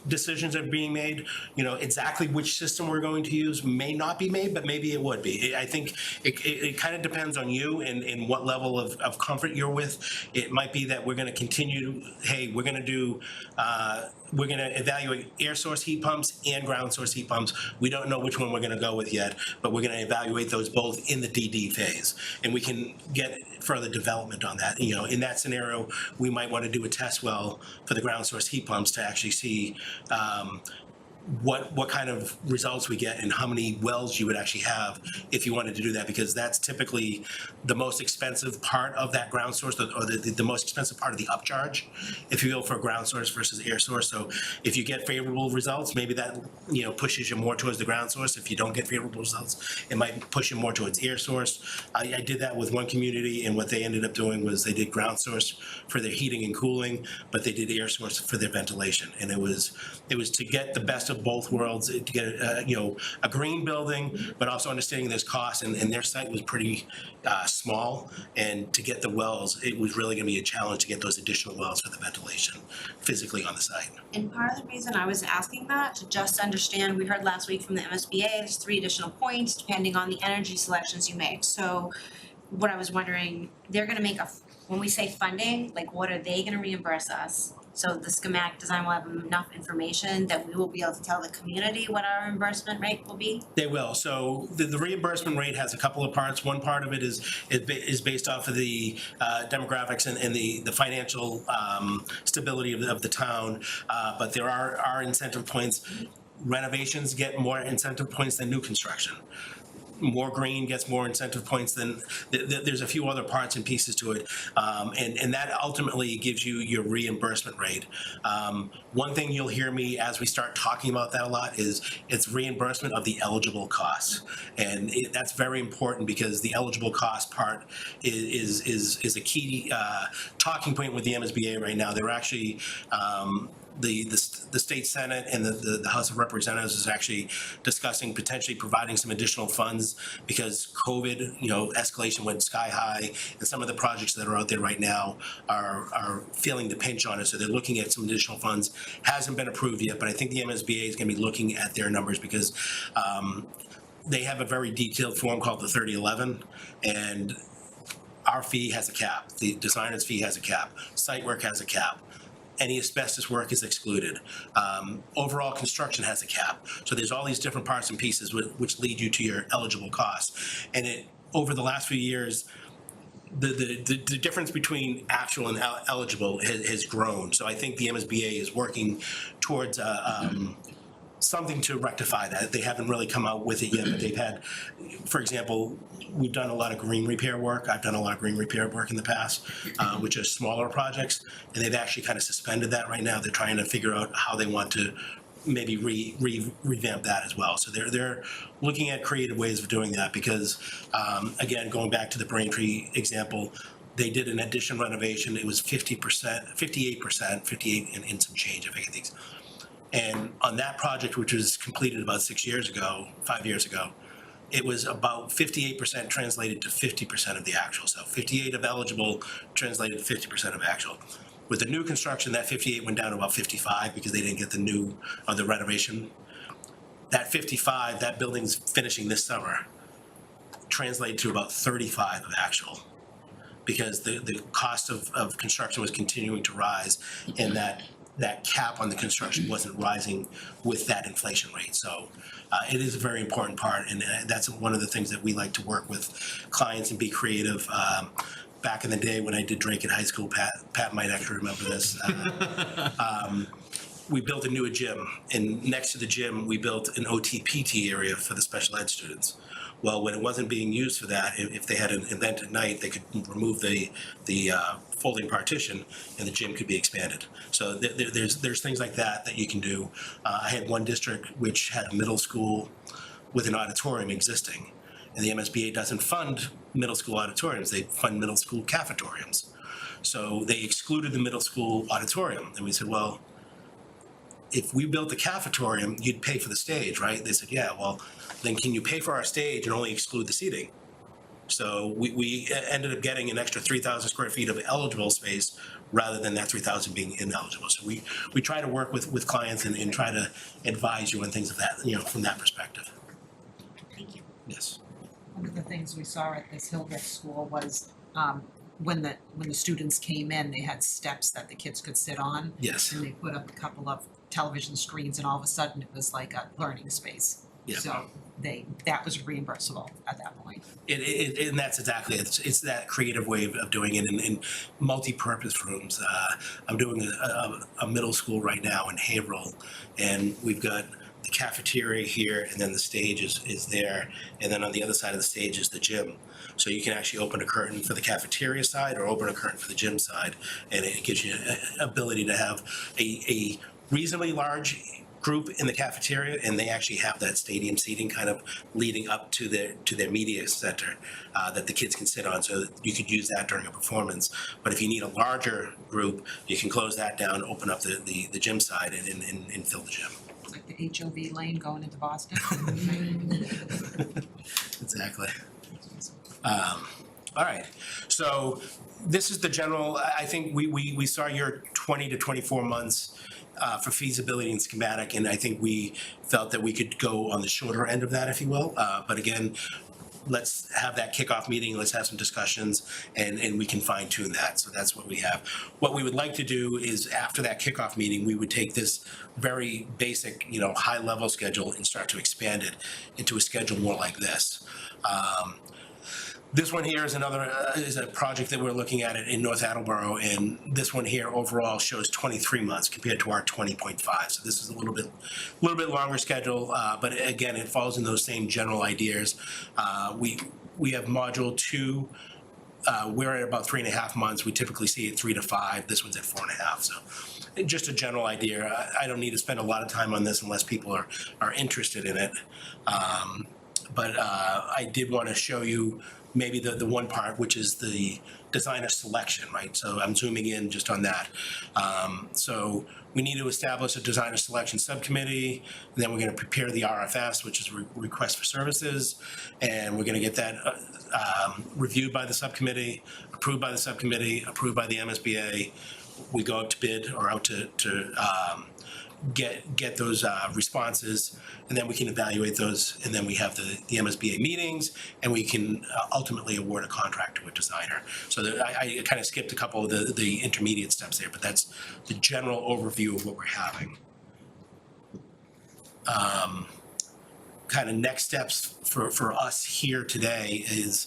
S11: decisions that are being made, exactly which system we're going to use may not be made, but maybe it would be. I think it kind of depends on you and what level of comfort you're with. It might be that we're going to continue, hey, we're going to evaluate air source heat pumps and ground source heat pumps. We don't know which one we're going to go with yet, but we're going to evaluate those both in the DD phase. And we can get further development on that. In that scenario, we might want to do a test well for the ground source heat pumps to actually see what kind of results we get and how many wells you would actually have if you wanted to do that, because that's typically the most expensive part of that ground source, or the most expensive part of the upcharge, if you will, for ground source versus air source. So if you get favorable results, maybe that, you know, pushes you more towards the ground source. If you don't get favorable results, it might push you more towards air source. I did that with one community, and what they ended up doing was they did ground source for their heating and cooling, but they did air source for their ventilation. And it was to get the best of both worlds, to get a green building, but also understanding there's costs, and their site was pretty small, and to get the wells, it was really going to be a challenge to get those additional wells for the ventilation physically on the site.
S2: And part of the reason I was asking that, to just understand, we heard last week from the MSBA, there's 3 additional points depending on the energy selections you make. So what I was wondering, they're gonna make when we say funding, like what are they gonna reimburse us? So the schematic design will have enough information that we will be able to tell the community what our reimbursement rate will be?
S11: They will. So the reimbursement rate has a couple of parts. One part of it is based off of the demographics and the financial stability of the town. But there are incentive points. Renovations get more incentive points than new construction. More green gets more incentive points than, there's a few other parts and pieces to it. And that ultimately gives you your reimbursement rate. One thing you'll hear me as we start talking about that a lot is it's reimbursement of the eligible costs. And that's very important, because the eligible cost part is a key talking point with the MSBA right now. They're actually, the state Senate and the House of Representatives is actually discussing potentially providing some additional funds, because COVID, escalation went sky high, and some of the projects that are out there right now are feeling the pinch on it. So they're looking at some additional funds. Hasn't been approved yet, but I think the MSBA is going to be looking at their numbers, because they have a very detailed form called the 3011, and our fee has a cap. The designer's fee has a cap. Site work has a cap. Any asbestos work is excluded. Overall construction has a cap. So there's all these different parts and pieces which lead you to your eligible costs. And over the last few years, the difference between actual and eligible has grown. So I think the MSBA is working towards something to rectify that. They haven't really come out with it yet, but they've had, for example, we've done a lot of green repair work. I've done a lot of green repair work in the past, which are smaller projects, and they've actually kind of suspended that right now. They're trying to figure out how they want to maybe revamp that as well. So they're looking at creative ways of doing that, because again, going back to the Braintree example, they did an addition renovation. It was 58% and some change, if I get these. And on that project, which was completed about 5 years ago, it was about 58% translated to 50% of the actual. So 58 of eligible translated to 50% of actual. With the new construction, that 58 went down to about 55 because they didn't get the renovation. That 55, that building's finishing this summer, translated to about 35 of actual, because the cost of construction was continuing to rise, and that cap on the construction wasn't rising with that inflation rate. So it is a very important part, and that's one of the things that we like to work with clients and be creative. Back in the day when I did Drake at high school, Pat might actually remember this. We built a new gym, and next to the gym, we built an OT-PT area for the special ed students. Well, when it wasn't being used for that, if they had an event at night, they could remove the folding partition, and the gym could be expanded. So there's things like that you can do. I had one district which had a middle school with an auditorium existing, and the MSBA doesn't fund middle school auditoriums; they fund middle school cafetoriums. So they excluded the middle school auditorium, and we said, well, if we built the cafetorium, you'd pay for the stage, right? They said, yeah, well, then can you pay for our stage and only exclude the seating? So we ended up getting an extra 3,000 square feet of eligible space rather than that 3,000 being ineligible. So we try to work with clients and try to advise you on things of that, from that perspective.
S2: Thank you.
S11: Yes.
S10: One of the things we saw at this Hildreth school was when the students came in, they had steps that the kids could sit on.
S11: Yes.
S10: And they put up a couple of television screens, and all of a sudden it was like a learning space.
S11: Yeah.
S10: So that was reimbursable at that point.
S11: And that's exactly it. It's that creative way of doing it in multi-purpose rooms. I'm doing a middle school right now in Haverhill, and we've got the cafeteria here, and then the stage is there, and then on the other side of the stage is the gym. So you can actually open a curtain for the cafeteria side or open a curtain for the gym side, and it gives you an ability to have a reasonably large group in the cafeteria, and they actually have that stadium seating kind of leading up to their media center that the kids can sit on, so you could use that during a performance. But if you need a larger group, you can close that down, open up the gym side and fill the gym.
S10: It's like the HOV lane going into Boston.
S11: Exactly. All right, so this is the general, I think we saw your 20 to 24 months for feasibility and schematic, and I think we felt that we could go on the shorter end of that, if you will. But again, let's have that kickoff meeting, let's have some discussions, and we can fine tune that. So that's what we have. What we would like to do is after that kickoff meeting, we would take this very basic, high level schedule and start to expand it into a schedule more like this. This one here is is a project that we're looking at in North Attleboro, and this one here overall shows 23 months compared to our 20.5. So this is a little bit longer schedule, but again, it falls in those same general ideas. We have module 2. We're at about 3.5 months. We typically see it 3 to 5. This one's at 4.5. So just a general idea. I don't need to spend a lot of time on this unless people are interested in it. But I did want to show you maybe the one part, which is the designer selection, right? So I'm zooming in just on that. So we need to establish a designer selection subcommittee, and then we're going to prepare the RFS, which is request for services, and we're going to get that reviewed by the subcommittee, approved by the subcommittee, approved by the MSBA. We go out to bid or out to get those responses, and then we can evaluate those, and then we have the MSBA meetings, and we can ultimately award a contract to a designer. So I kind of skipped a couple of the intermediate steps there, but that's the general overview of what we're having. Kind of next steps for us here today is,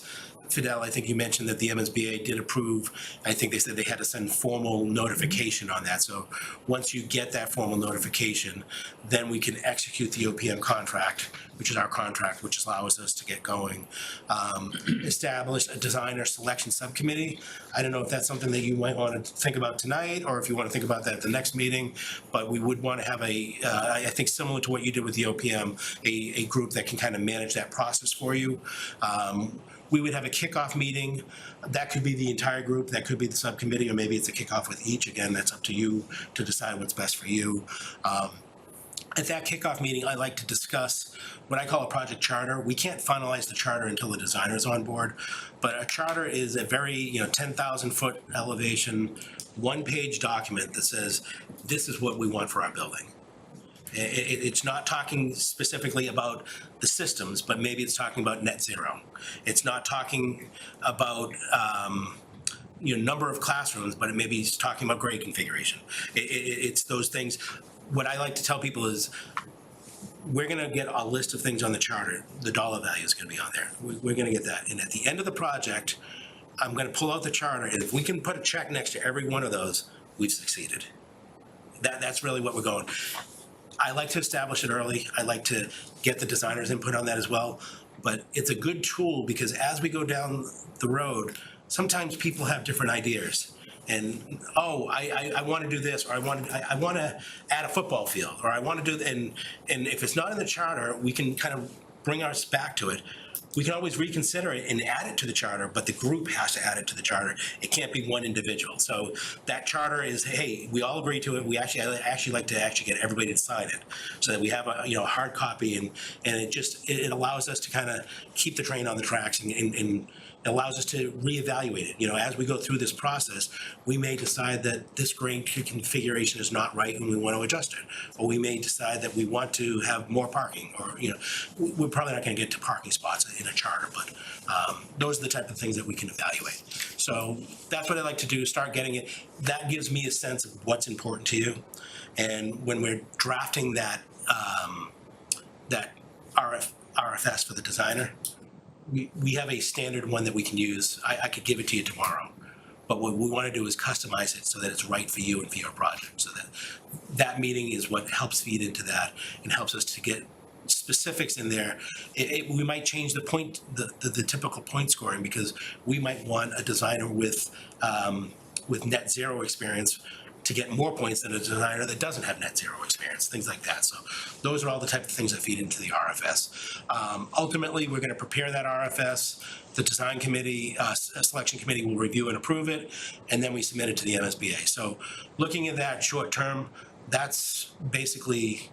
S11: Fidel, I think you mentioned that the MSBA did approve. I think they said they had to send formal notification on that. So once you get that formal notification, then we can execute the OPM contract, which is our contract, which allows us to get going. Establish a designer selection subcommittee. I don't know if that's something that you might want to think about tonight, or if you want to think about that at the next meeting, but we would want to have I think similar to what you did with the OPM, a group that can kind of manage that process for you. We would have a kickoff meeting. That could be the entire group, that could be the subcommittee, or maybe it's a kickoff with each. Again, that's up to you to decide what's best for you. At that kickoff meeting, I like to discuss what I call a project charter. We can't finalize the charter until the designer is on board, but a charter is a very 10,000 foot elevation, one-page document that says, this is what we want for our building. It's not talking specifically about the systems, but maybe it's talking about net zero. It's not talking about number of classrooms, but it maybe it's talking about grade configuration. It's those things. What I like to tell people is, we're going to get a list of things on the charter. The dollar value is going to be on there. We're going to get that. And at the end of the project, I'm going to pull out the charter, and if we can put a check next to every one of those, we've succeeded. That's really what we're going. I like to establish it early. I like to get the designer's input on that as well. But it's a good tool, because as we go down the road, sometimes people have different ideas. And, I want to do this, or I want to add a football field, or I want to do, and if it's not in the charter, we can kind of bring us back to it. We can always reconsider it and add it to the charter, but the group has to add it to the charter. It can't be one individual. So that charter is, hey, we all agree to it. I actually like to get everybody to sign it, so that we have a hard copy, and it allows us to kind of keep the train on the tracks, and allows us to reevaluate it. As we go through this process, we may decide that this grade configuration is not right and we want to adjust it. Or we may decide that we want to have more parking, or, we're probably not going to get to parking spots in a charter, but those are the type of things that we can evaluate. So that's what I like to do, start getting it. That gives me a sense of what's important to you. And when we're drafting that RFS for the designer, we have a standard one that we can use. I could give it to you tomorrow, But what we want to do is customize it so that it's right for you and for your project. So that meeting is what helps feed into that and helps us to get specifics in there. We might change the typical point scoring, because we might want a designer with net zero experience to get more points than a designer that doesn't have net zero experience, things like that. So those are all the type of things that feed into the RFS. Ultimately, we're going to prepare that RFS. The design committee, selection committee will review and approve it, and then we submit it to the MSBA. So looking at that short term, that's basically,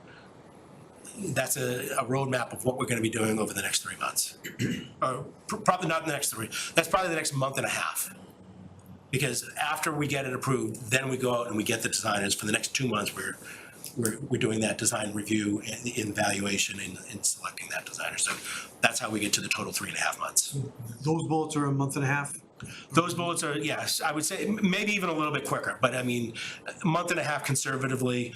S11: that's a roadmap of what we're going to be doing over the next 3 months. Or probably not in the next 3, that's probably the next month and a half. Because after we get it approved, then we go out and we get the designers. For the next 2 months, we're doing that design review and evaluation and selecting that designer. So that's how we get to the total 3.5 months.
S6: Those bullets are a month and a half?
S11: Those bullets are, yes, I would say maybe even a little bit quicker, but I mean, a month and a half conservatively.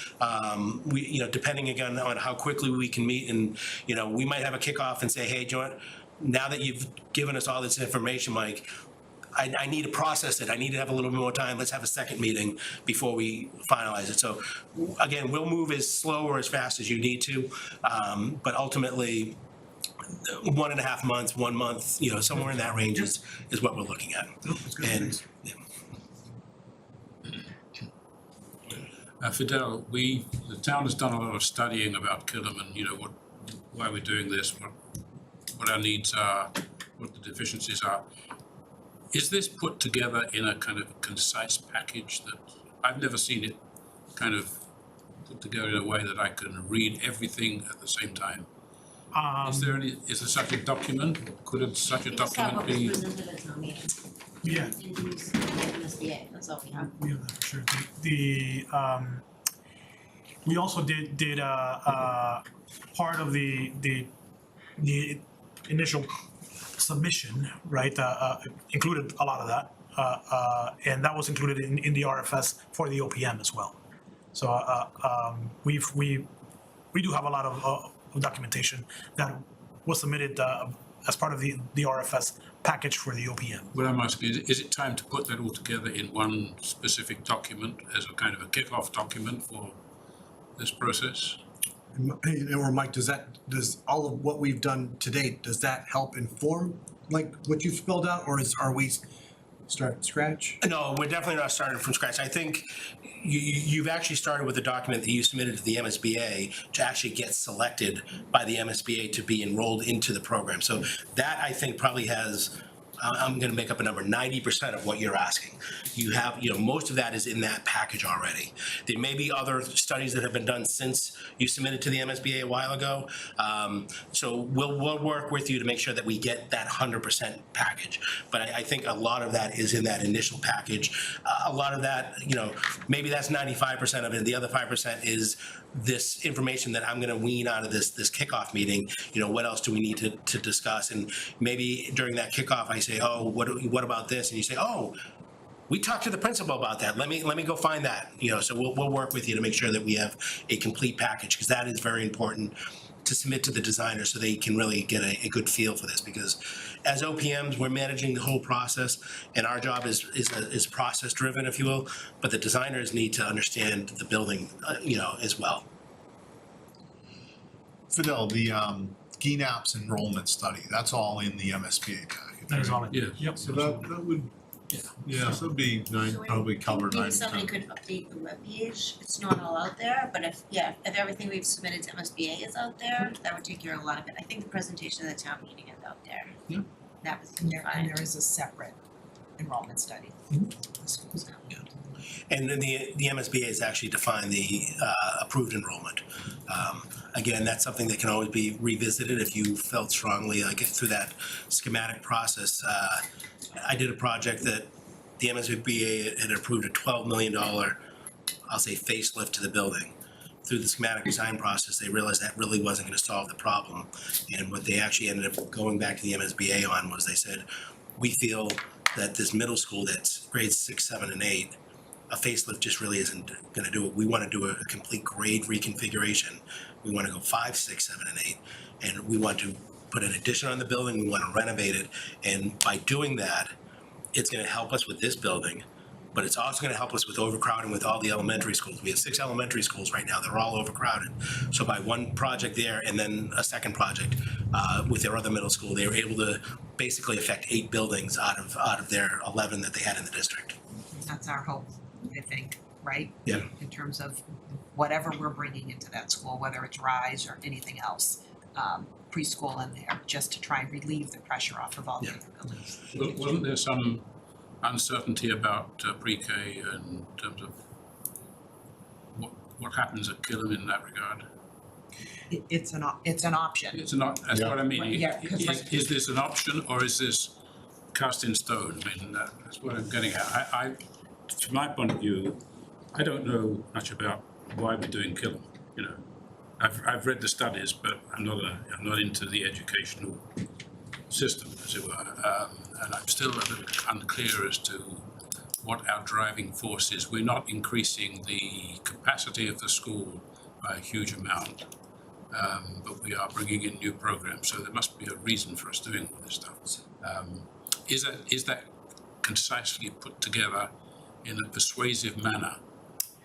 S11: We, depending again on how quickly we can meet, and, we might have a kickoff and say, hey, John, now that you've given us all this information, Mike, I need to process it. I need to have a little bit more time. Let's have a second meeting before we finalize it. So again, we'll move as slow or as fast as you need to, but ultimately 1.5 months, 1 month, somewhere in that range is what we're looking at. And
S4: Fidel, the town has done a lot of studying about Killam and, why we're doing this, what our needs are, what the deficiencies are. Is this put together in a kind of concise package that I've never seen it kind of put together in a way that I can read everything at the same time? Is there such a document? Could such a document be?
S2: Presented at town meeting.
S3: Yeah.
S2: And use the MSBA, that's all we have.
S3: We have that for sure. We also did part of the initial submission, right, included a lot of that, and that was included in the RFS for the OPM as well. So we do have a lot of documentation that was submitted as part of the RFS package for the OPM.
S4: What I'm asking is it time to put that all together in one specific document as a kind of a kickoff document for this process?
S6: Or Mike, does all of what we've done to date, does that help inform like what you've spelled out, or are we start from scratch?
S11: No, we're definitely not starting from scratch. I think you've actually started with a document that you submitted to the MSBA to actually get selected by the MSBA to be enrolled into the program. So that, I think, probably has, I'm going to make up a number, 90% of what you're asking. You have, most of that is in that package already. There may be other studies that have been done since you submitted to the MSBA a while ago. So we'll work with you to make sure that we get that 100% package. But I think a lot of that is in that initial package. A lot of that, maybe that's 95% of it. The other 5% is this information that I'm going to wean out of this kickoff meeting. What else do we need to discuss? And maybe during that kickoff, I say, oh, what about this? And you say, oh, we talked to the principal about that. Let me go find that. So we'll work with you to make sure that we have a complete package, because that is very important to submit to the designer so they can really get a good feel for this. Because as OPMs, we're managing the whole process, and our job is process driven, if you will. But the designers need to understand the building, as well.
S1: Fidel, the GNAPS enrollment study, that's all in the MSBA package.
S3: That is all.
S4: Yeah.
S3: Yep.
S12: So that would, yeah, so that'd be probably covered
S2: Maybe
S12: 90%.
S2: somebody could update the webpage, it's not all out there, but if everything we've submitted to MSBA is out there, that would take care of a lot of it. I think the presentation of the town meeting is out there.
S12: Yeah.
S2: That was
S10: And
S2: fine.
S10: there is a separate enrollment study. The schools have.
S11: And then the MSBA has actually defined the approved enrollment. Again, that's something that can always be revisited if you felt strongly like through that schematic process. I did a project that the MSBA had approved a $12 million, I'll say, facelift to the building. Through the schematic design process, they realized that really wasn't going to solve the problem. And what they actually ended up going back to the MSBA on was they said, we feel that this middle school that's grades 6, 7, and 8, a facelift just really isn't going to do it. We want to do a complete grade reconfiguration. We want to go 5, 6, 7, and 8, and we want to put an addition on the building. We want to renovate it, and by doing that, it's gonna help us with this building, but it's also gonna help us with overcrowding with all the elementary schools. We have 6 elementary schools right now, they're all overcrowded. So by one project there and then a second project with their other middle school, they were able to basically affect 8 buildings out of their 11 that they had in the district.
S10: That's our hope, I think, right?
S11: Yeah.
S10: In terms of whatever we're bringing into that school, whether it's RISE or anything else, preschool in there, just to try and relieve the pressure off of all the other buildings.
S4: Wasn't there some uncertainty about pre-K in terms of what happens at Killam in that regard?
S10: It's an option.
S4: It's not, that's what I mean.
S10: Yeah, 'cause like-
S4: Is this an option or is this cast in stone? I mean, that's what I'm getting at. I, from my point of view, I don't know much about why we're doing Killam, you know. I've read the studies, but I'm not into the educational system, as it were, and I'm still a little unclear as to what our driving force is. We're not increasing the capacity of the school by a huge amount, but we are bringing in new programs, so there must be a reason for us doing all this stuff. Is that concisely put together in a persuasive manner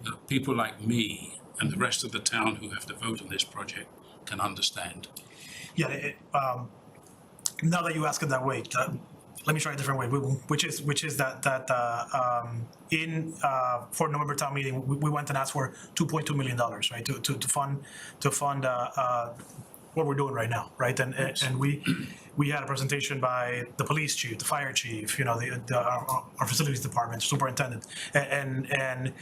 S4: that people like me and the rest of the town who have to vote on this project can understand?
S3: Yeah, now that you ask it that way, let me try a different way, which is that for November town meeting, we went and asked for $2.2 million, right, to fund what we're doing right now, right, and we had a presentation by the police chief, the fire chief, you know, our facilities department, superintendent, and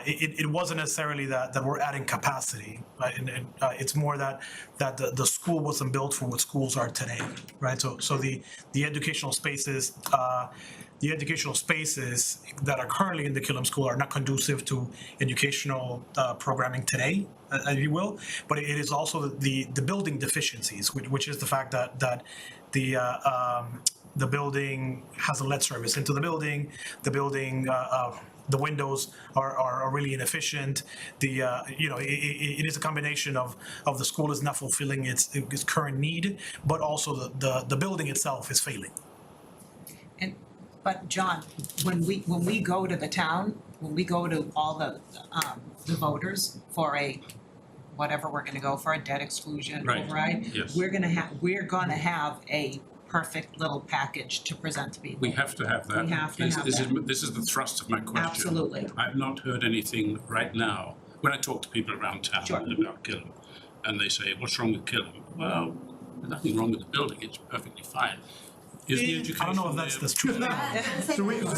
S3: it wasn't necessarily that we're adding capacity, right? And it's more that the school wasn't built for what schools are today, right? So the educational spaces that are currently in the Killam School are not conducive to educational programming today, if you will. But it is also the building deficiencies, which is the fact that the building has a lead service into the building. The windows are really inefficient. It is a combination of the school is not fulfilling its current need, but also the building itself is failing.
S10: But John, when we go to the town, when we go to all the voters for whatever we're gonna go for, a debt exclusion,
S4: Right. Yes.
S10: we're gonna have a perfect little package to present to people.
S4: We have to have that.
S10: We have to have that.
S4: This is the thrust of my question.
S10: Absolutely.
S4: I've not heard anything right now. When I talk to people around town about Killam, and they say, what's wrong with Killam? Well, there's nothing wrong with the building, it's perfectly fine. Is the education
S3: I don't know if that's true.
S6: So we have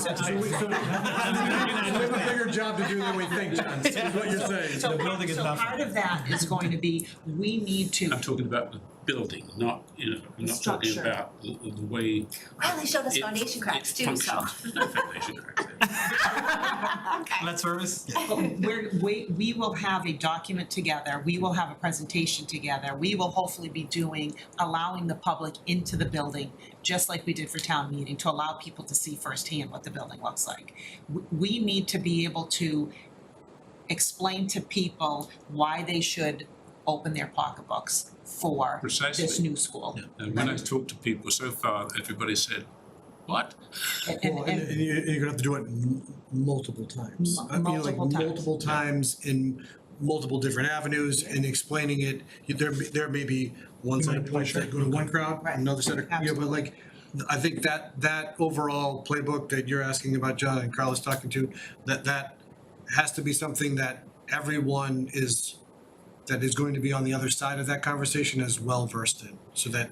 S6: a bigger job to do than we think, John, is what you're saying.
S10: So
S3: The building is not-
S10: part of that is going to be, we need to.
S4: I'm talking about the building, not, I'm not talking
S2: Structure.
S4: about the way
S2: Well, they showed us
S4: it-
S2: foundation cracks
S4: it
S2: too, so.
S4: functions. There's no foundation cracks there.
S2: Okay.
S3: Lead service?
S10: But we will have a document together, we will have a presentation together, we will hopefully be allowing the public into the building, just like we did for town meeting, to allow people to see firsthand what the building looks like. We need to be able to explain to people why they should open their pocketbooks for this
S4: Precisely.
S10: new school.
S4: And when I talk to people so far, everybody said, what?
S6: Well, and you're gonna have to do it multiple times.
S10: Multiple times.
S6: Multiple times in multiple different avenues and explaining it. There may be one set of points that go to one crowd,
S10: Right.
S6: another set of, but like, I think that overall playbook that you're asking about, John, and Carl is talking to, that has to be something that everyone that is going to be on the other side of that conversation is well versed in, so that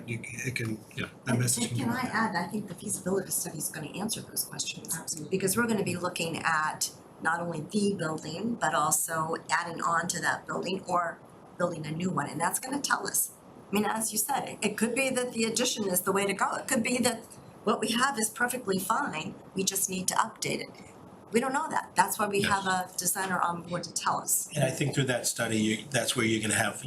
S6: it can, that message can.
S8: Can I add, I think the feasibility study is gonna answer those questions. Absolutely. Because we're gonna be looking at not only the building, but also adding on to that building or building a new one, and that's gonna tell us. I mean, as you said, it could be that the addition is the way to go. It could be that what we have is perfectly fine, we just need to update it. We don't know that. That's why we have a designer on board to tell us.
S11: And I think through that study, that's where you're gonna have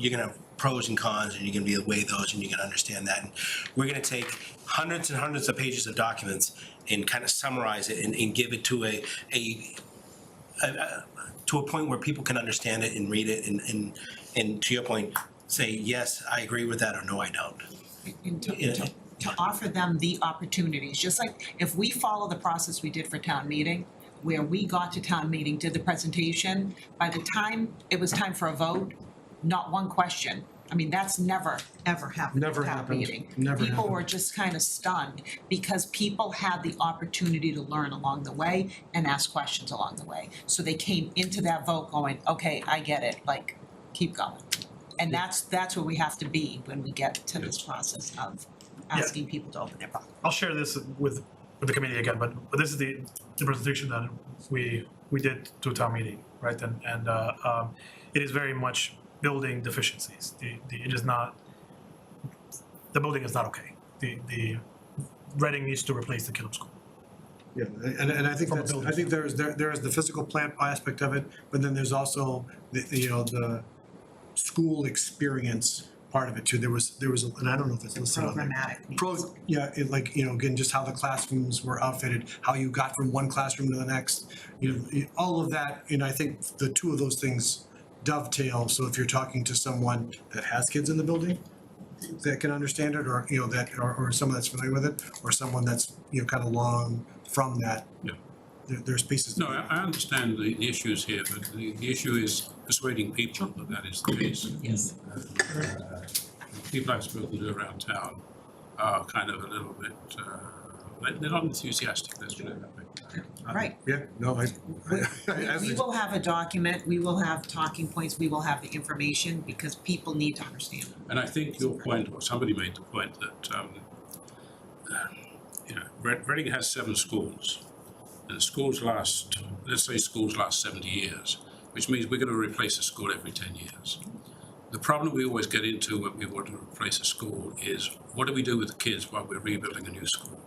S11: pros and cons, and you're gonna be able to weigh those, and you're gonna understand that. And we're gonna take hundreds and hundreds of pages of documents and kind of summarize it and give it to a point where people can understand it and read it and to your point, say, yes, I agree with that, or no, I don't.
S10: to offer them the opportunities, just like if we follow the process we did for town meeting, where we got to town meeting, did the presentation, by the time it was time for a vote, not one question. I mean, that's never, ever happened at
S6: Never
S10: town
S6: happened.
S10: meeting.
S6: Never
S10: People were
S6: happened.
S10: just kind of stunned because people had the opportunity to learn along the way and ask questions along the way. So they came into that vote going, okay, I get it, like, keep going. And that's where we have to be when we get to this process of asking people to open their pocket.
S3: I'll share this with the committee again, but this is the presentation that we did to town meeting, right? And it is very much building deficiencies. It is not, the building is not okay. The Reading needs to replace the Killam School.
S6: Yeah, and I think
S3: From a
S6: that's,
S3: building
S6: I think there is the physical plant aspect of it, but then there's also the school experience part of it too. There was, and I don't know if it's listed on there.
S10: Programmatic needs.
S6: Again, just how the classrooms were outfitted, how you got from one classroom to the next, all of that, and I think the two of those things dovetail. So if you're talking to someone that has kids in the building that can understand it, or that, or someone that's familiar with it, or someone that's kind of long from that,
S4: Yeah.
S6: there's pieces.
S4: No, I understand the issues here, but the issue is persuading people that is the case.
S10: Yes.
S4: People I've spoken to around town are kind of a little bit, they're not enthusiastic, let's put it that way.
S10: Right.
S6: Yeah, no,
S10: We will have a document, we will have talking points, we will have the information, because people need to understand them.
S4: And I think your point, or somebody made the point that, Reading has 7 schools. And schools last, let's say schools last 70 years, which means we're going to replace a school every 10 years. The problem we always get into when we want to replace a school is, what do we do with the kids while we're rebuilding a new school?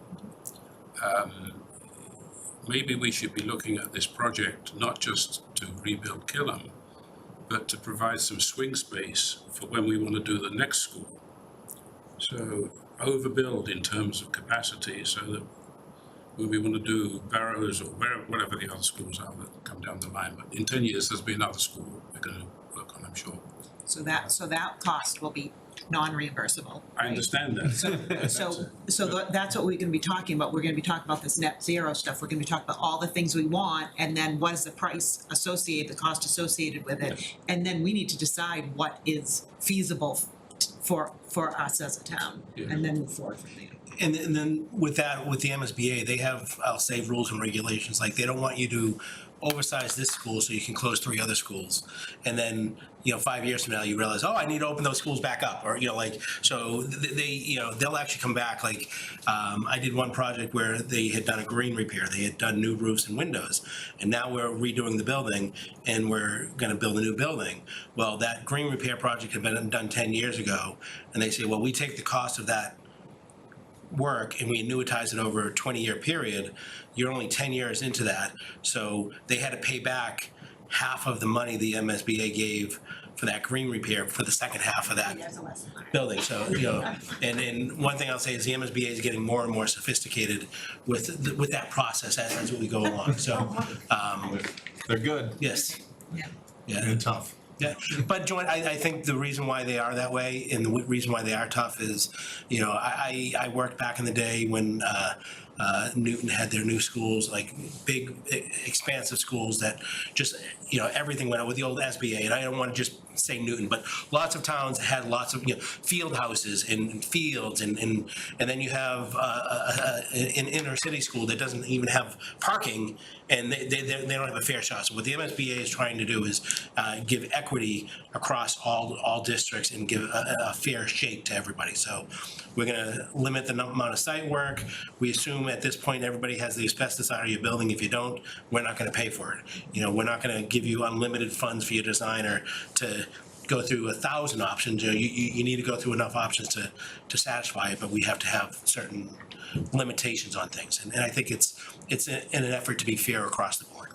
S4: Maybe we should be looking at this project not just to rebuild Killam, but to provide some swing space for when we want to do the next school. So overbuild in terms of capacity, so that when we want to do Barrows or whatever the other schools are that come down the line, but in 10 years, there's be another school we're going to work on, I'm sure.
S10: So that cost will be non-reimbursable.
S4: I understand that.
S10: So that's what we're gonna be talking about. We're gonna be talking about this net zero stuff. We're gonna be talking about all the things we want, and then what is the price associated, the cost associated with it?
S4: Yes.
S10: And then we need to decide what is feasible for us as a town,
S4: Yeah.
S10: and then move forward from there.
S11: And then with that, with the MSBA, they have, I'll say, rules and regulations, like they don't want you to oversize this school so you can close 3 other schools. And then, 5 years from now, you realize, oh, I need to open those schools back up, or, so they, they'll actually come back. Like, I did one project where they had done a green repair, they had done new roofs and windows, and now we're redoing the building and we're gonna build a new building. Well, that green repair project had been done 10 years ago, and they say, well, we take the cost of that work and we annuitize it over a 20-year period. You're only 10 years into that, so they had to pay back half of the money the MSBA gave for that green repair for the second half of that
S2: There's a lesson learned.
S11: building. So, and one thing I'll say is the MSBA is getting more and more sophisticated with that process as we go along. So,
S1: They're good
S11: yes. Yeah.
S1: and tough.
S11: Yeah, but Joanne, I think the reason why they are that way and the reason why they are tough is, I worked back in the day when Newton had their new schools, like big, expansive schools that just, everything went out with the old SBA. And I don't want to just say Newton, but lots of towns had lots of, field houses and fields. And then you have an inner city school that doesn't even have parking, and they don't have a fair shot. So what the MSBA is trying to do is give equity across all districts and give a fair shake to everybody. So we're going to limit the amount of site work. We assume at this point everybody has the asbestos out of your building. If you don't, we're not going to pay for it. We're not going to give you unlimited funds for your designer to go through 1,000 options. You need to go through enough options to satisfy it, but we have to have certain limitations on things. And I think it's in an effort to be fair across the board.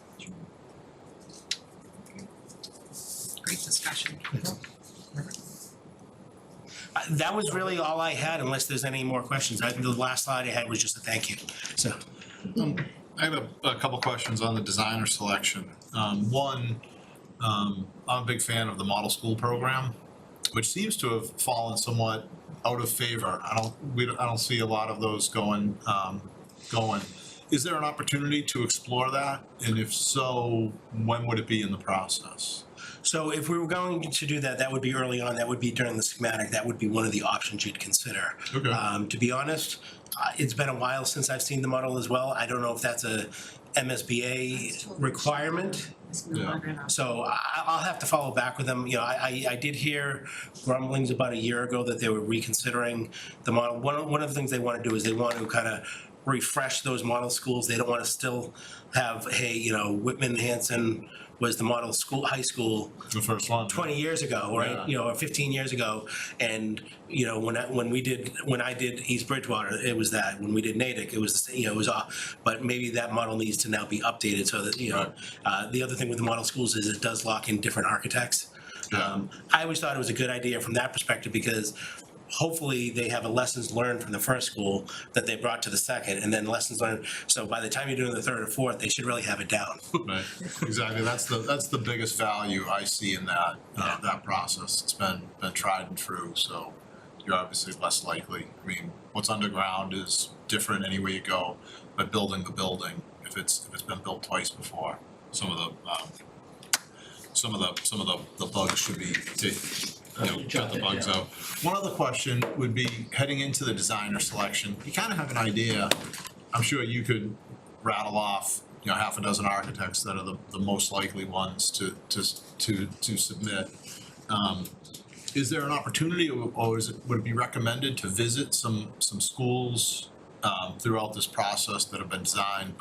S10: Great discussion.
S11: That was really all I had, unless there's any more questions. The last slide I had was just a thank you. So,
S1: I have a couple questions on the designer selection. One, I'm a big fan of the model school program, which seems to have fallen somewhat out of favor. I don't see a lot of those going. Is there an opportunity to explore that? And if so, when would it be in the process?
S11: So if we were going to do that, that would be early on, that would be during the schematic, that would be one of the options you'd consider.
S1: Okay.
S11: To be honest, it's been a while since I've seen the model as well. I don't know if that's a MSBA requirement. So I'll have to follow back with them. You know, I did hear grumblings about a year ago that they were reconsidering the model. One of the things they want to do is they want to kind of refresh those model schools. They don't want to still have, hey, you know, Whitman Hanson was the model school, high school
S1: The first one.
S11: 20 years ago, right?
S1: Yeah.
S11: You know, or 15 years ago. And, you know, when I did East Bridgewater, it was that. When we did Natick, it was, you know, it was off. But maybe that model needs to now be updated so that, you know, the other thing with the model schools is it does lock in different architects. I always thought it was a good idea from that perspective because hopefully they have a lessons learned from the first school that they brought to the second, and then lessons learned. So by the time you're doing the third or fourth, they should really have it down.
S1: Right, exactly. That's the biggest value I see in that, that process. It's been tried and true, so you're obviously less likely. I mean, what's underground is different any way you go, but building the building, if it's been built twice before, some of the bugs should be cut the bugs out. One other question would be heading into the designer selection. You kind of have an idea. I'm sure you could rattle off, you know, half a dozen architects that are the most likely ones to submit. Is there an opportunity, or would it be recommended to visit some schools throughout this process that have been designed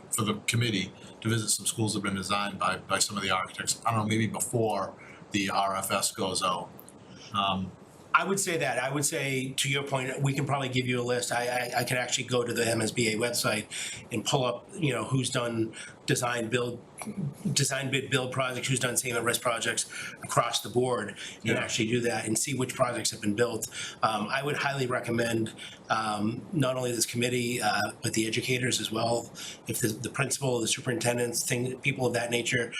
S1: for the committee to visit some schools that have been designed by some of the architects? I don't know, maybe before the RFS goes out.
S11: I would say that. I would say, to your point, we can probably give you a list. I can actually go to the MSBA website and pull up, you know, who's done design bid build projects, who's done same at risk projects across the board, and actually do that and see which projects have been built. I would highly recommend not only this committee, but the educators as well. If the principal, the superintendents, people of that nature,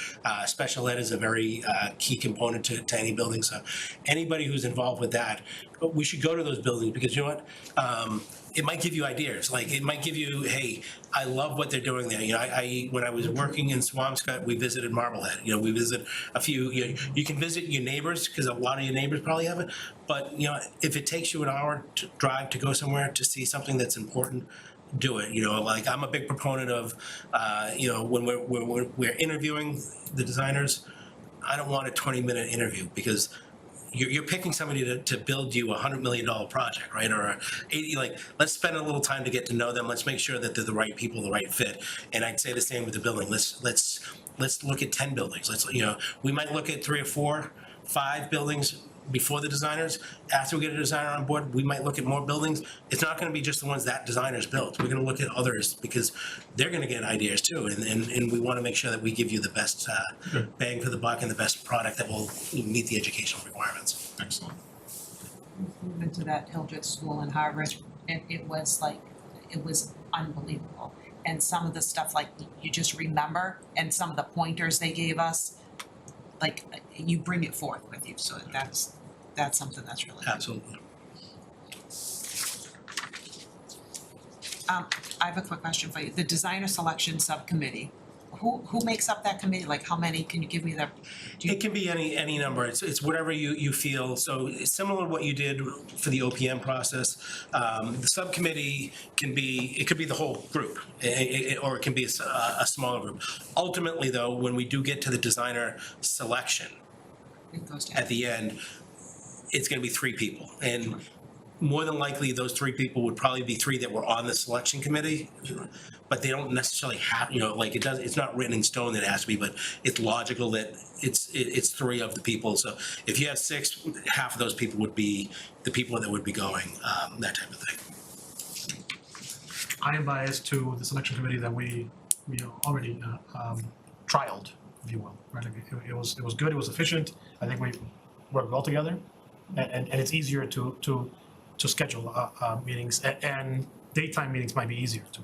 S11: special ed is a very key component to any building. So anybody who's involved with that, we should go to those buildings because you know what? It might give you ideas. Like it might give you, hey, I love what they're doing there. You know, I when I was working in Swampscott, we visited Marblehead. You know, we visit a few. You can visit your neighbors because a lot of your neighbors probably have it. But you know, if it takes you an hour to drive to go somewhere to see something that's important, do it. You know, like I'm a big proponent of, you know, when we're interviewing the designers, I don't want a 20-minute interview because you're picking somebody to build you $100 million project, right? Or let's spend a little time to get to know them. Let's make sure that they're the right people, the right fit. And I'd say the same with the building. Let's look at 10 buildings. We might look at 3 or 4, 5 buildings before the designers. After we get a designer on board, we might look at more buildings. It's not going to be just the ones that designers built. We're going to look at others because they're going to get ideas too. And we want to make sure that we give you the best bang for the buck and the best product that will meet the educational requirements.
S1: Excellent.
S10: We went to that Hildreth School in Harvard, and it was unbelievable. And some of the stuff, like, you just remember, and some of the pointers they gave us, like, you bring it forth with you, so that's something that's really good.
S11: Absolutely.
S10: I have a quick question for you. The designer selection subcommittee, who makes up that committee? Like, how many? Can you give me
S11: It can be any number. It's whatever you feel. So it's similar to what you did for the OPM process. The subcommittee could be the whole group, or it can be a smaller group. Ultimately, though, when we do get to the designer selection at the end, it's going to be 3 people, and more than likely, those 3 people would probably be 3 that were on the selection committee, but they don't necessarily have, it's not written in stone that it has to be, but it's logical that it's 3 of the people. So if you have 6, half of those people would be the people that would be going, that type of thing.
S3: I am biased to the selection committee that we already trialed, if you will, right? It was good, it was efficient. I think we worked well together, and it's easier to schedule meetings, and daytime meetings might be easier too,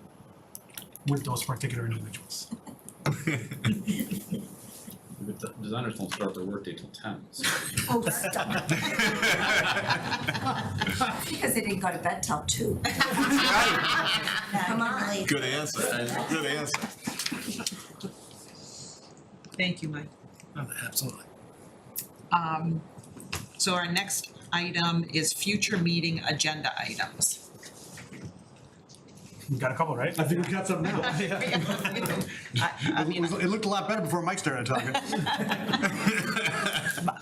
S3: with those particular individuals.
S9: The designers don't start their workday till 10. So.
S8: Oh, stop. Because they didn't go to bed till 2. Come on.
S1: Good answer, good answer.
S10: Thank you, Mike.
S11: Oh, absolutely.
S10: So our next item is future meeting agenda items.
S3: We got a couple, right?
S6: I think we got some now.
S10: I mean,
S6: It looked a lot better before Mike started talking.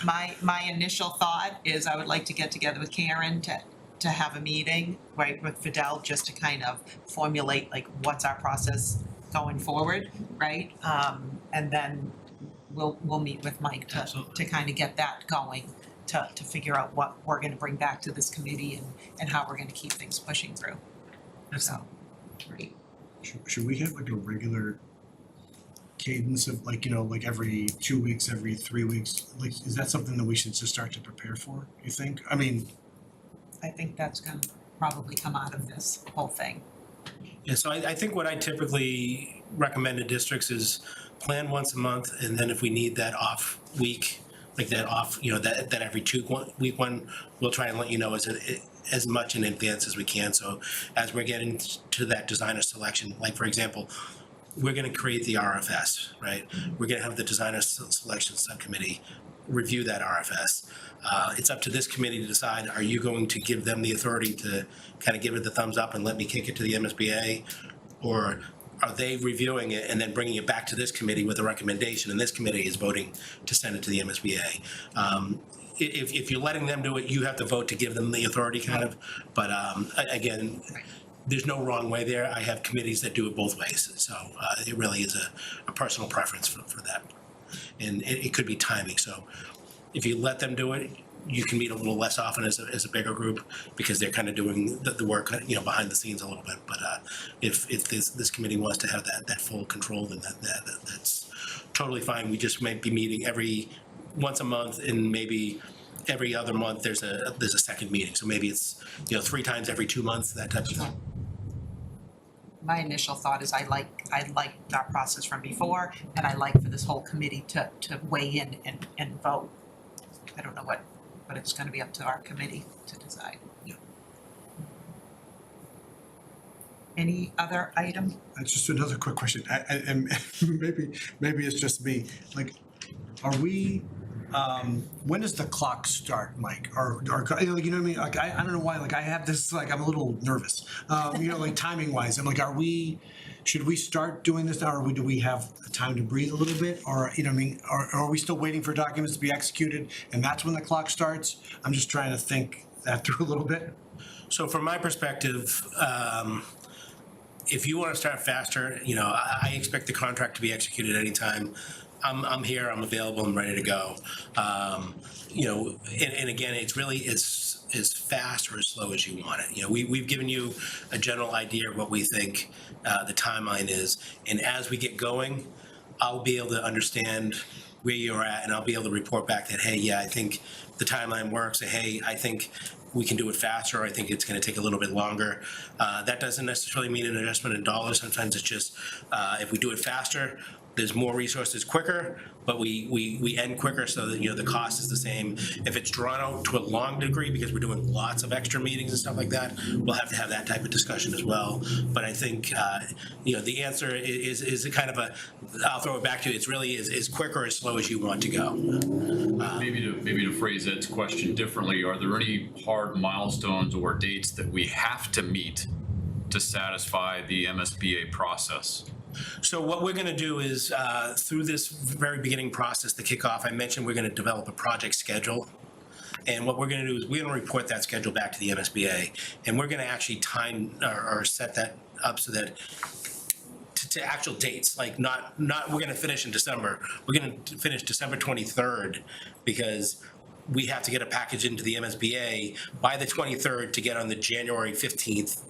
S10: my initial thought is I would like to get together with Karen to have a meeting, right, with Fidel, just to kind of formulate like what's our process going forward, right? And then we'll meet with Mike to kind of get that going, to figure out what we're gonna bring back to this committee and how we're gonna keep things pushing through. So, great.
S6: Should we have like a regular cadence of like, like every 2 weeks, every 3 weeks? Like, is that something that we should just start to prepare for, you think? I mean,
S10: I think that's gonna probably come out of this whole thing.
S11: Yeah, so I think what I typically recommend to districts is plan once a month, and then if we need that off week, like that off, that every week one, we'll try and let you know as much in advance as we can. So as we're getting to that designer selection, like for example, we're gonna create the RFS, right? We're gonna have the designer selection subcommittee review that RFS. It's up to this committee to decide, are you going to give them the authority to kind of give it the thumbs up and let me kick it to the MSBA? Or are they reviewing it and then bringing it back to this committee with a recommendation, and this committee is voting to send it to the MSBA? If you're letting them do it, you have to vote to give them the authority kind of, but again, there's no wrong way there. I have committees that do it both ways, so it really is a personal preference for that. And it could be timing, so if you let them do it, you can meet a little less often as a bigger group, because they're kind of doing the work, behind the scenes a little bit. But if this committee wants to have that full control, then that's totally fine. We just might be meeting once a month, and maybe every other month there's a second meeting. So maybe it's 3 times every 2 months, that type of thing.
S10: My initial thought is I like our process from before, and I like for this whole committee to weigh in and vote. I don't know what, but it's gonna be up to our committee to decide.
S11: Yeah.
S10: Any other item?
S6: just another quick question, and maybe it's just me, like, are we, when does the clock start, Mike? Or you know what I mean? Like, I don't know why, like, I have this, like, I'm a little nervous, like timing wise. I'm like, should we start doing this now, or do we have time to breathe a little bit? Or, what I mean, are we still waiting for documents to be executed and that's when the clock starts? I'm just trying to think that through a little bit.
S11: So from my perspective, if you want to start faster, I expect the contract to be executed anytime. I'm here, I'm available, I'm ready to go. And again, it's really as fast or as slow as you want it. We've given you a general idea of what we think the timeline is, and as we get going, I'll be able to understand where you're at, and I'll be able to report back that, hey, yeah, I think the timeline works, or hey, I think we can do it faster, or I think it's going to take a little bit longer. That doesn't necessarily mean an adjustment in dollars. Sometimes it's just if we do it faster, there's more resources quicker, but we end quicker, so that the cost is the same. If it's drawn out to a long degree because we're doing lots of extra meetings and stuff like that, we'll have to have that type of discussion as well. But I think the answer is kind of I'll throw it back to you. It's really as quick or as slow as you want to go.
S9: Maybe to phrase Ed's question differently, are there any hard milestones or dates that we have to meet to satisfy the MSBA process?
S11: So what we're going to do is, through this very beginning process, the kickoff, I mentioned we're going to develop a project schedule. And what we're going to do is we're going to report that schedule back to the MSBA. And we're going to actually time or set that up so that to actual dates, like not we're going to finish in December. We're going to finish December 23rd because we have to get a package into the MSBA by the 23rd to get on the January 15th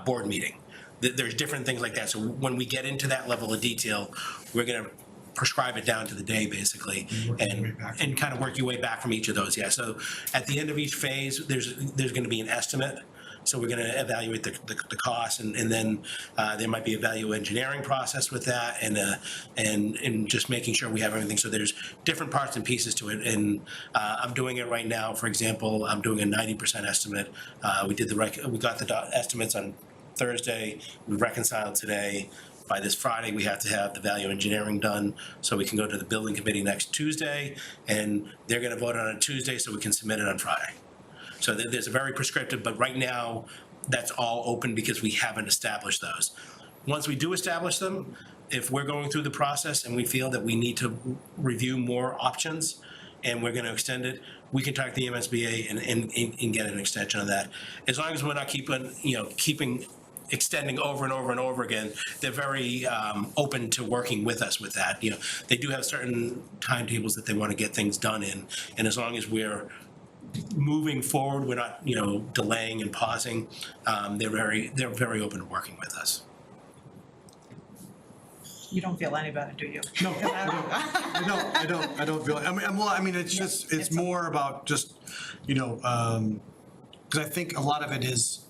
S11: board meeting. There's different things like that. So when we get into that level of detail, we're going to prescribe it down to the day, basically, and kind of work your way back from each of those. Yeah. So at the end of each phase, there's going to be an estimate So we're gonna evaluate the cost, and then there might be a value engineering process with that, and just making sure we have everything. So there's different parts and pieces to it, and I'm doing it right now. For example, I'm doing a 90% estimate. We got the estimates on Thursday. We reconciled today. By this Friday, we have to have the value engineering done, so we can go to the building committee next Tuesday, and they're gonna vote on it Tuesday, so we can submit it on Friday. So there's a very prescriptive, but right now, that's all open because we haven't established those. Once we do establish them, if we're going through the process and we feel that we need to review more options and we're gonna extend it, we can talk to the MSBA and get an extension of that. As long as we're not keeping extending over and over and over again, they're very open to working with us with that. They do have certain timetables that they want to get things done in, and as long as we're moving forward, we're not, delaying and pausing, they're very open to working with us.
S10: You don't feel any better, do you?
S6: No, I don't feel, it's just, it's more about just, because I think a lot of it is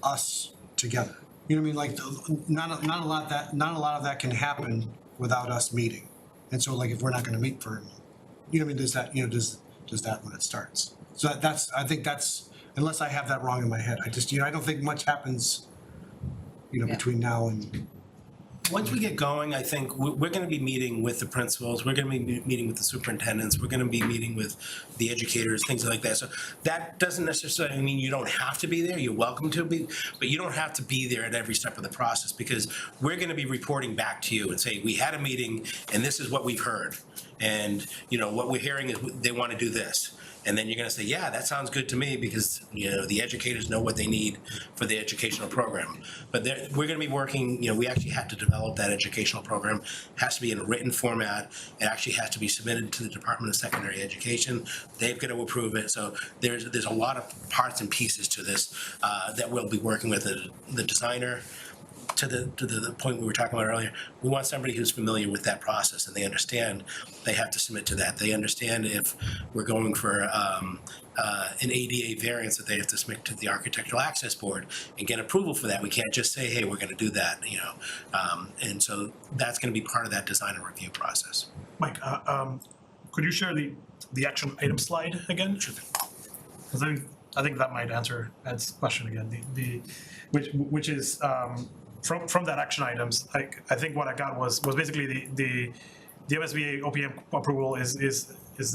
S6: us together. You know what I mean? Like, not a lot of that can happen without us meeting. And so like, if we're not gonna meet for, does that when it starts? So I think that's, unless I have that wrong in my head, I don't think much happens, between now and.
S11: Once we get going, I think we're gonna be meeting with the principals, we're gonna be meeting with the superintendents, we're gonna be meeting with the educators, things like that. So that doesn't necessarily mean you don't have to be there, you're welcome to be, but you don't have to be there at every step of the process, because we're gonna be reporting back to you and saying, we had a meeting and this is what we've heard. And, what we're hearing is they wanna do this. And then you're gonna say, yeah, that sounds good to me, because, the educators know what they need for the educational program. But we're gonna be working, we actually have to develop that educational program. It has to be in a written format. It actually has to be submitted to the Department of Secondary Education. They've got to approve it. So there's a lot of parts and pieces to this that we'll be working with the designer. To the point we were talking about earlier, we want somebody who's familiar with that process and they understand they have to submit to that. They understand if we're going for an ADA variance that they have to submit to the Architectural Access Board and get approval for that. We can't just say, hey, we're gonna do that, and so that's gonna be part of that design and review process.
S3: Mike, could you share the action item slide again?
S11: Sure.
S3: Because I think that might answer Ed's question again, which is, from that action items, I think what I got was basically the MSBA OPM approval is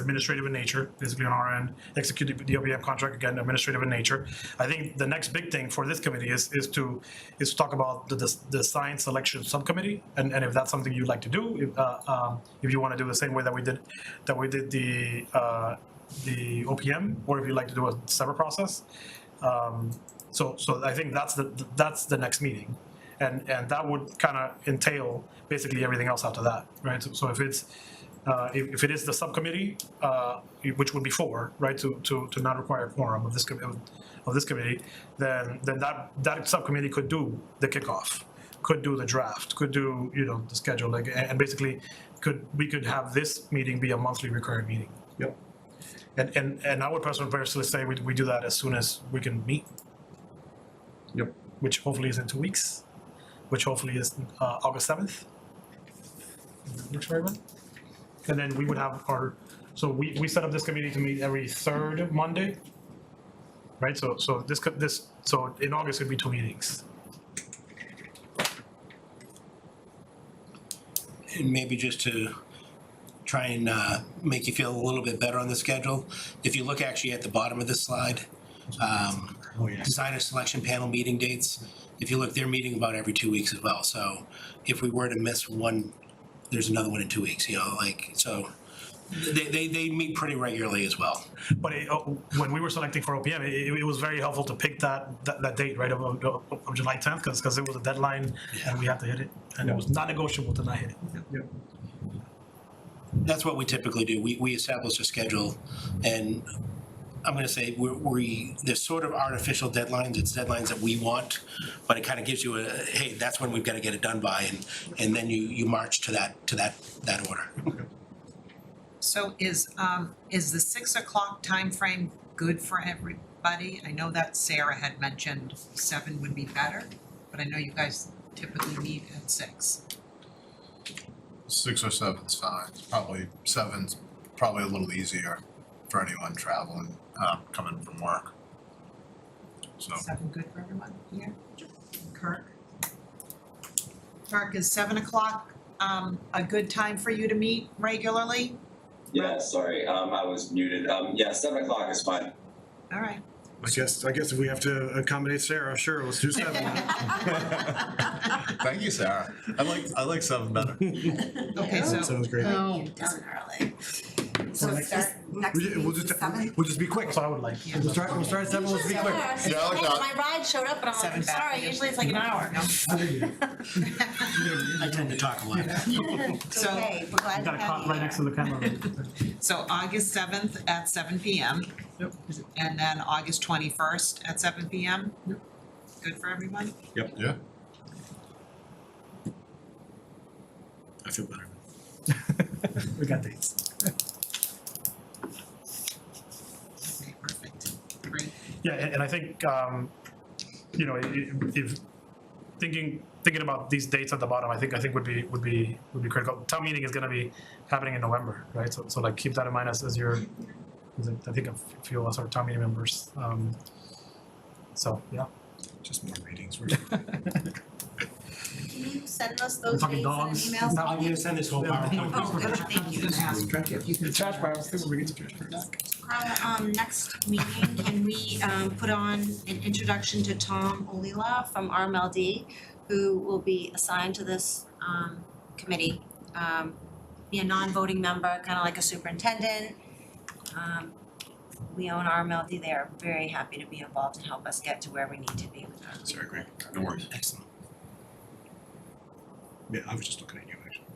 S3: administrative in nature, basically on our end. Execute the OPM contract, again, administrative in nature. I think the next big thing for this committee is to talk about the science selection subcommittee, and if that's something you'd like to do, if you want to do the same way that we did the OPM, or if you'd like to do a separate process. So I think that's the next meeting. And that would kind of entail basically everything else after that, right? So if it's if it is the subcommittee, which would be 4, right, to not require a quorum of this committee, then that subcommittee could do the kickoff, could do the draft, could do the schedule, and basically we could have this meeting be a monthly recurring meeting.
S6: Yep.
S3: And I would personally say we do that as soon as we can meet.
S6: Yep.
S3: Which hopefully is in 2 weeks. Which hopefully is August 7th. Works for everyone. And then we would have so we set up this committee to meet every 3rd Monday, right? So in August it'd be 2 meetings.
S11: And maybe just to try and make you feel a little bit better on the schedule, if you look actually at the bottom of this slide, designer selection panel meeting dates, if you look, they're meeting about every 2 weeks as well. So if we were to miss one, there's another one in 2 weeks, so they meet pretty regularly as well.
S3: But when we were selecting for OPM, it was very helpful to pick that date, right, of July 10th, because it was a deadline and we had to hit it. And it was not negotiable to not hit it.
S6: Yep.
S11: That's what we typically do. We establish a schedule, and I'm going to say there's sort of artificial deadlines. It's deadlines that we want, but it kind of gives you hey, that's when we've got to get it done by, and then you march to that order.
S10: So is the 6 o'clock timeframe good for everybody? I know that Sarah had mentioned 7 would be better, but I know you guys typically meet at 6.
S1: 6 or 7's fine. Probably 7's probably a little easier for anyone traveling, coming from work. So,
S10: 7 good for everyone here? Kirk? Kirk, is 7 o'clock a good time for you to meet regularly?
S5: Yeah, sorry, I was muted. Yeah, 7 o'clock is fine.
S10: All right.
S6: I guess if we have to accommodate Sarah, sure, let's do 7.
S1: thank you, Sarah. I like 7 better.
S10: Okay, so
S6: Sounds great.
S2: Oh, done early.
S8: So start next week,
S6: We'll just,
S8: 7th?
S6: we'll just be quick.
S3: So I would like.
S6: We'll start at 7, let's be quick.
S1: Yeah, I like that.
S2: My ride showed up and I'm like,
S10: 7
S2: I'm
S10: back.
S2: sorry, usually it's like an hour.
S11: I tend to talk a lot.
S2: It's okay, we're glad
S3: You
S2: to
S3: got a
S2: have
S3: clock
S2: you
S3: right next to
S2: here.
S3: the camera.
S10: So August 7th at 7 PM.
S3: Yep.
S10: And then August 21st at 7 PM.
S3: Yep.
S10: Good for everyone?
S1: Yeah.
S6: I feel better.
S3: We got dates.
S10: Okay, perfect. Great.
S3: Yeah, and I think, you know, if thinking about these dates at the bottom, I think would be critical. Town meeting is gonna be happening in November, right? So like keep that in mind as your, I think a few of us are town meeting members. So, yeah.
S6: Just more meetings.
S2: Can you send us
S3: We're
S2: those
S3: talking
S2: dates in an
S3: dogs.
S2: email?
S11: I'm gonna send this whole PowerPoint.
S2: Oh, good, thank you.
S3: The trash barrels, we get to trash barrels.
S2: Carla, next meeting, can we, put on an introduction to Tom Olila from RMLD, who will be assigned to this, committee? Be a non-voting member, kind of like a superintendent. We own RMLD, they are very happy to be involved and help us get to where we need to be with our.
S6: Sorry, great.
S9: No worries.
S11: Excellent.
S6: Yeah, I was just looking at you, actually.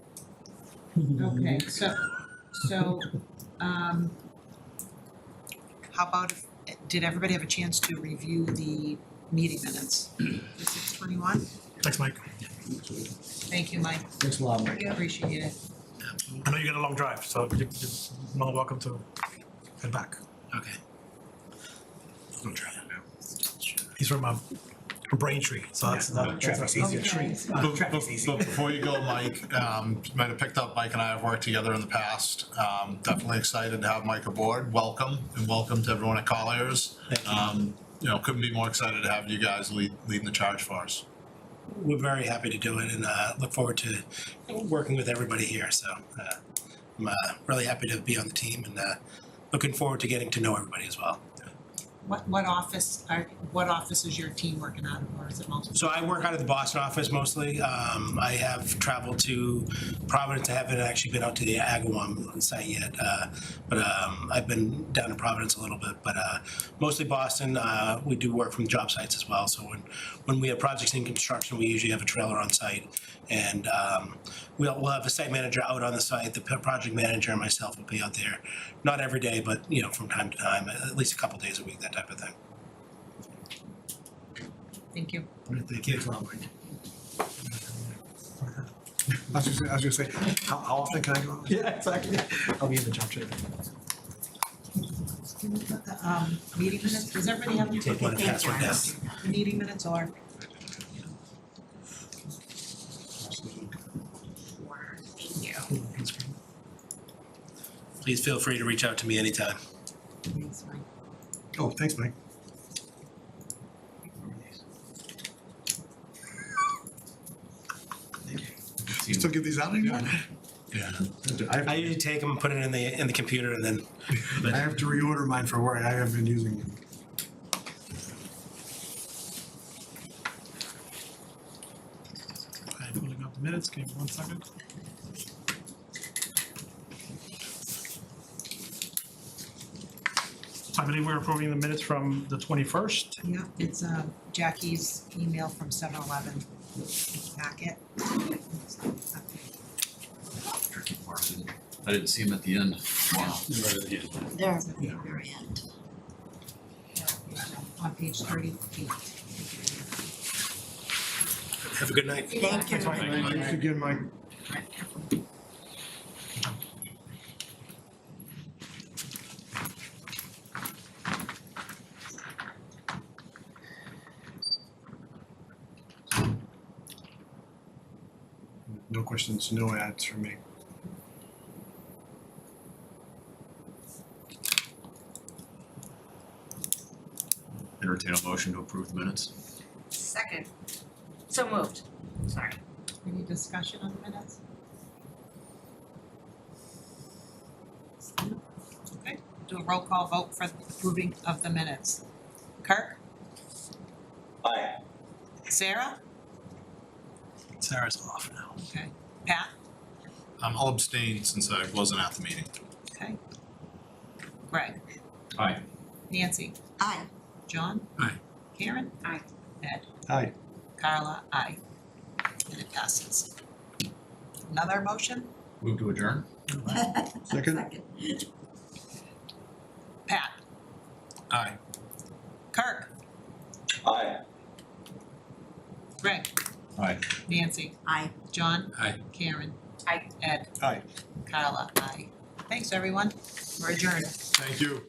S10: Okay, so, how about did everybody have a chance to review the meeting minutes? The 6:21?
S3: Thanks, Mike.
S10: Thank you, Mike.
S6: Thanks a lot, Mike.
S10: Appreciate it.
S3: I know you got a long drive, so you're more than welcome to head back.
S11: Okay.
S6: Don't try that now.
S3: He's from Braintree, so that's
S6: Traffic's easy.
S1: But before you go, Mike, might have picked up, Mike and I have worked together in the past. Definitely excited to have Mike aboard. Welcome, and welcome to everyone at Colliers. You know, couldn't be more excited to have you guys leading the charge for us.
S11: We're very happy to do it and look forward to working with everybody here. So I'm really happy to be on the team and looking forward to getting to know everybody as well.
S10: What office is your team working out of, or is it multiple?
S11: So I work out of the Boston office mostly. I have traveled to Providence. I haven't actually been out to the Agawam site yet, but I've been down to Providence a little bit. But mostly Boston. We do work from job sites as well. So when we have projects in construction, we usually have a trailer on site, and we'll have a site manager out on the site. The project manager and myself will be out there, not every day, but you know, from time to time, at least a couple days a week, that type of thing.
S10: Thank you.
S6: Thank you. I was gonna say, how often can I go?
S3: Yeah, exactly. I'll be in the job trailer.
S10: Meeting minutes, does everybody have?
S11: Take one and pass one down.
S10: The meeting minutes or?
S2: Thank you.
S11: Please feel free to reach out to me anytime.
S10: Thanks, Mike.
S6: Oh, thanks, Mike. You still give these out anymore?
S11: Yeah. I usually take them and put it in the computer and then.
S6: I have to reorder mine for work. I haven't been using them.
S3: I'm pulling up the minutes, give me 1 second. I believe we're approving the minutes from the 21st.
S10: Yeah, it's Jackie's email from 7-Eleven packet.
S9: Tricky part. I didn't see him at the end. Wow.
S2: They're at the very end.
S10: On page 38.
S11: Have a good night.
S2: Thank you.
S6: Thanks again, Mike. No questions, no ads for me.
S9: Entertain a motion to approve the minutes.
S2: Second. So moved. Sorry.
S10: Any discussion on the minutes? Okay, do a roll call vote for approving of the minutes. Kirk?
S5: Aye.
S10: Sarah?
S6: Sarah's off now.
S10: Okay. Pat?
S1: I'll abstain since I wasn't at the meeting.
S10: Okay. Greg?
S9: Aye.
S10: Nancy?
S8: Aye.
S10: John?
S4: Aye.
S10: Karen?
S2: Aye.
S10: Ed?
S6: Aye.
S10: Carla? Aye. And it passes. Another motion?
S9: Move to adjourn.
S6: Second?
S10: Pat?
S1: Aye.
S10: Kirk?
S5: Aye.
S10: Greg?
S9: Aye.
S10: Nancy?
S8: Aye.
S10: John?
S4: Aye.
S10: Karen?
S2: Aye.
S10: Ed?
S6: Aye.
S10: Carla? Aye. Thanks, everyone. We're adjourned.
S1: Thank you.